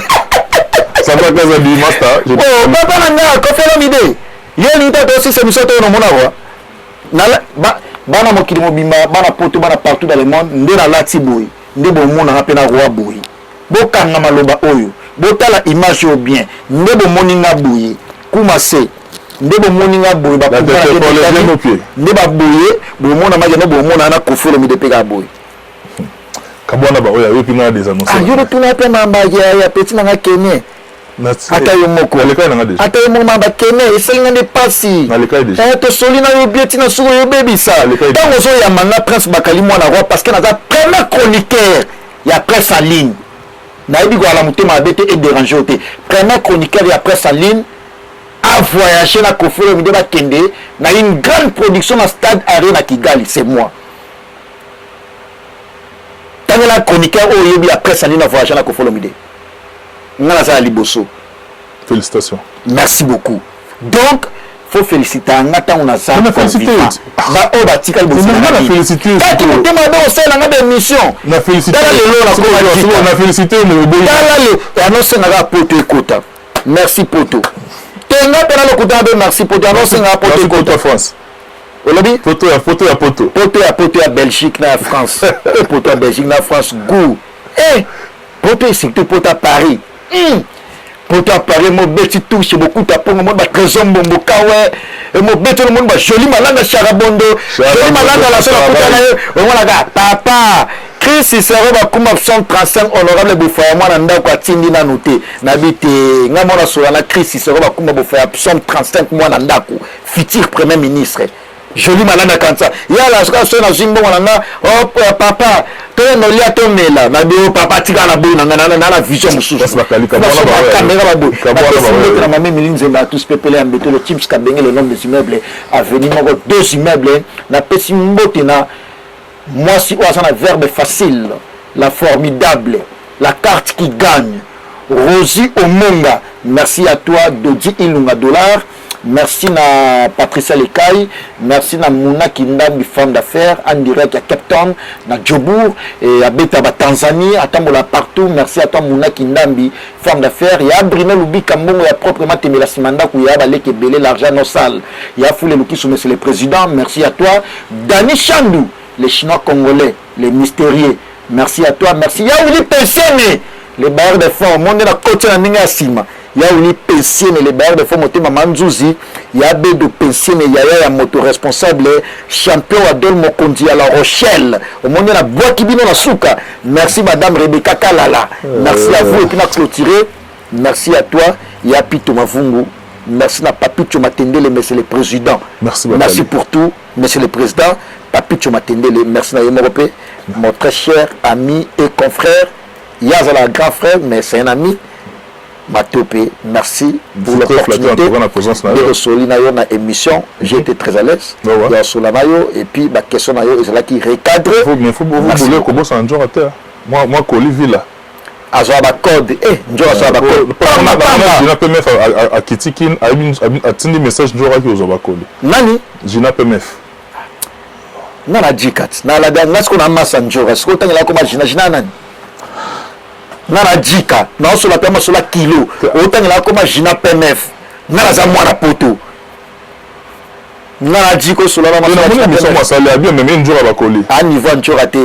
Ça va quand ça dit master. Oh, papa nanga ko fela mide. Yeli ta to si c'est miso to no mona wa. Na bana mokili mobimba bana poto bana partout dans le monde nde na lati boy. Nde bo mona na pena roi boy. Bo kanga maloba oyo. Bo tala image yo bien. Nde bo moninga boy. Kuma se. Nde bo moninga boy ba ko na ke. Nde ba boy bo mona ma jana bo mona na ko fela mide pega boy. Kabwana ba oya yopi na des annonces. Ah yo tuna pe mamba ya petit na Kenya. Ata yo moko ata yo mama ba Kenya eselinga ne pasi. Na lekai déjà. To solina yo bieti na suko yo baby ça. Tango zo ya manga prince bakali mwana roi parce que na za premier chroniqueur ya presse en ligne. Na yebi kwa la mutema abete et déranger oté. Premier chroniqueur ya presse en ligne a voyagé na Kofolo Mide ba kende na une grande production na stade Arena Kigali, c'est moi. La chroniqueur au yebi après ça n'a voyagé na Kofolo Mide. Ngala za liboso. Félicitations. Merci beaucoup. Donc faut féliciter ngata on a ça. On a félicité. Ba o batika liboso. On a félicité. Quand tu te m'a dans ça na émission. On a félicité. On a félicité mais bon. Dala le annonce na poto ekota. Merci poto. Tenga pena le kota de merci poto annonce na poto ekota France. Olobi poto à Belgique na France poto à Belgique na France goût poto ici poto à Paris poto à Paris mo beti touche beaucoup ta pongo mo ba trésor mbombo kawe mo beti le monde ba joli malanga charabondo joli malanga la sola poto na yo on la ga papa Chris sera ba kuma 135 honorable bofaya mwana ndako atindi na noté na bite ngamona sola na Chris sera ba kuma bofaya 135 mwana ndako futur premier ministre. Joli malana kansa ya la soka na zimbo wana oh papa to no lia to mela na bio papa tika na boy na na vision mususu ça bakali caméra ba boy na mama milinze ba tous pepele ambeto le chips kabenge le nom des immeubles avenue moko 2 immeubles na pesi mbote na moi si oasa na verbe facile la formidable la carte qui gagne Rosie Omonga merci à toi Dodi Ilunga dollar. Merci na Patricia Lekai, merci na Mouna Kindambi femme d'affaires en direct à Cape Town, na Djobour et à Betaba Tanzanie, à Tambola partout. Merci à toi Mouna Kindambi femme d'affaires. Il y a Brino Lubi Kambongo, il y a proprement Temela Simanda où il y a Balek et Belé l'argent nos salles. Il y a Foulé Luki Soumé, c'est le président. Merci à toi. Dani Chandou, les Chinois congolais, les mystérieux. Merci à toi. Merci. Il y a Ouli Pensene, les bailleurs de fonds, au monde de la côte de Ninga Sima. Il y a eu pension les bailleurs de fonds moté Maman Nzouzi, il y a de pension il y a moto responsable champion Adol Mokondi à La Rochelle au monde de la boîte qui bino la souka. Merci madame Rebecca Kalala. Merci à vous et puis na clôturer. Merci à toi, il y a Pito Mavungu. Merci na Papicho Matendele monsieur le président. Merci pour tout monsieur le président. Papicho Matendele, merci na Yemorope, mon très cher ami et confrère. Yazala grand frère mais c'est un ami. Matopé, merci pour l'opportunité de recevoir na émission. J'ai été très à l'aise. Il y a Solanayo et puis ma question nayo est là qui recadre. Il faut vous comment ça un jour à terre. Moi Koli Villa. Azoa ba code njora so ba code. Jina PMF à Kitikin a tindi message njora ki ozoba Koli. Nani? Jina PMF. Nana Jikat. Na la dernière ce qu'on a massa njora. Ce qu'on t'a là comme jina nani? Nana Jika, na so la pema so la kilo. Autant la comme Jina PMF. Nana za mwana poto. Nana Jiko so la mama. Na mission moi ça l'a bien même njora ba Koli. À niveau njora te.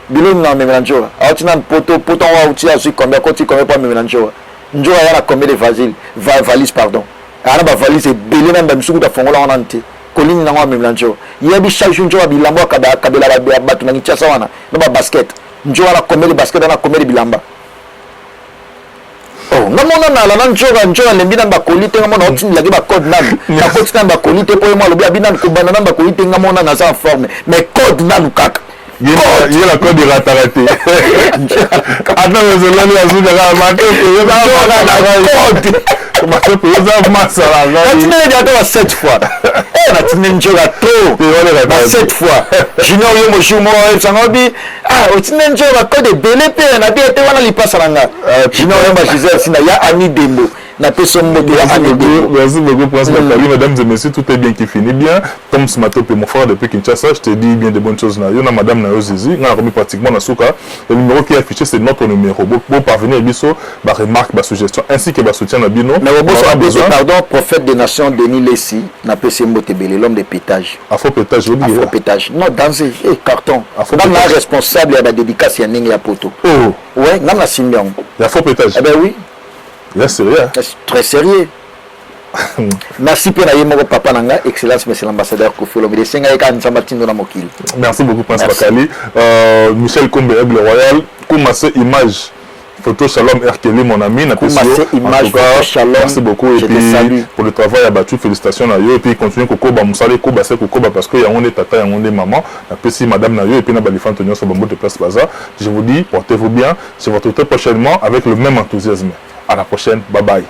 Bilo na même njora. Autina poto wa utia sur combien côté combien pas même njora. Njora yana combien de valises pardon. Ana ba valise belé na msuku ta fongola wana nte. Kolini na même njora. Yebi chaque jour njora bilambo kabela ba batu na ngicha sawana. Na ba basket. Njora na combien de basket na combien de bilamba. Oh, ngamona na la njora lembi na ba kolite ngamona otini la ba code nanu. Na code na ba kolite po mo lobi abina ko bana na ba kolite ngamona na sa forme. Mais code nanu kaka. Il y a la code de rataraté. Attends, mais c'est là où il y a cette fois. Cette fois. Junior yo mojumo sangobi otine njora code belé pe na bi ete wana lipasa langa. Junior yo Gisèle sina ya Ami Dembo. na peso mbote ya ANED. Merci beaucoup, Prince Bakali. Mesdames et messieurs, tout est bien qui finit bien. Comme ce matin, mon frère depuis Kinshasa, je te dis bien de bonnes choses. Il y a Madame Nayo Zizi, on a remis pratiquement dans Souka. Le numéro qui est affiché, c'est notre numéro. Pour parvenir à Bisso, ma remarque, ma suggestion, ainsi que ma soutien à Bino. Mais on a besoin, pardon, prophète des nations, Denis Lessi, na peso mbote belé, l'homme de pétage. Afro-pétage, je veux dire. Afro-pétage. Non, dansez, carton. Dans la responsable, il y a la dédicace, il y a Ningi Apoto. Oh. Ouais, dans la Simbion. Il y a Afro-pétage. Eh ben oui. Il y a sérieux. Très sérieux. Merci pour mon papa Nanga, excellence, monsieur l'ambassadeur Kofi Olomide. Merci beaucoup, Prince Bakali. Michel Kombe, Aigle Royal, Koumassé Image. Photo Shalom Erkeli, mon ami. Image, Shalom. Merci beaucoup. Et puis, pour le travail abattu, félicitations à eux. Et puis, continuez Kokoba, Moussale, Koba, c'est Kokoba, parce qu'il y a un tata, il y a un maman. Après, Madame Nayo, et puis, Nabalifan Antonio, sur Bambo de Place Baza. Je vous dis, portez-vous bien. Je vous retrouve très prochainement avec le même enthousiasme. À la prochaine. Bye bye.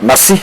Merci.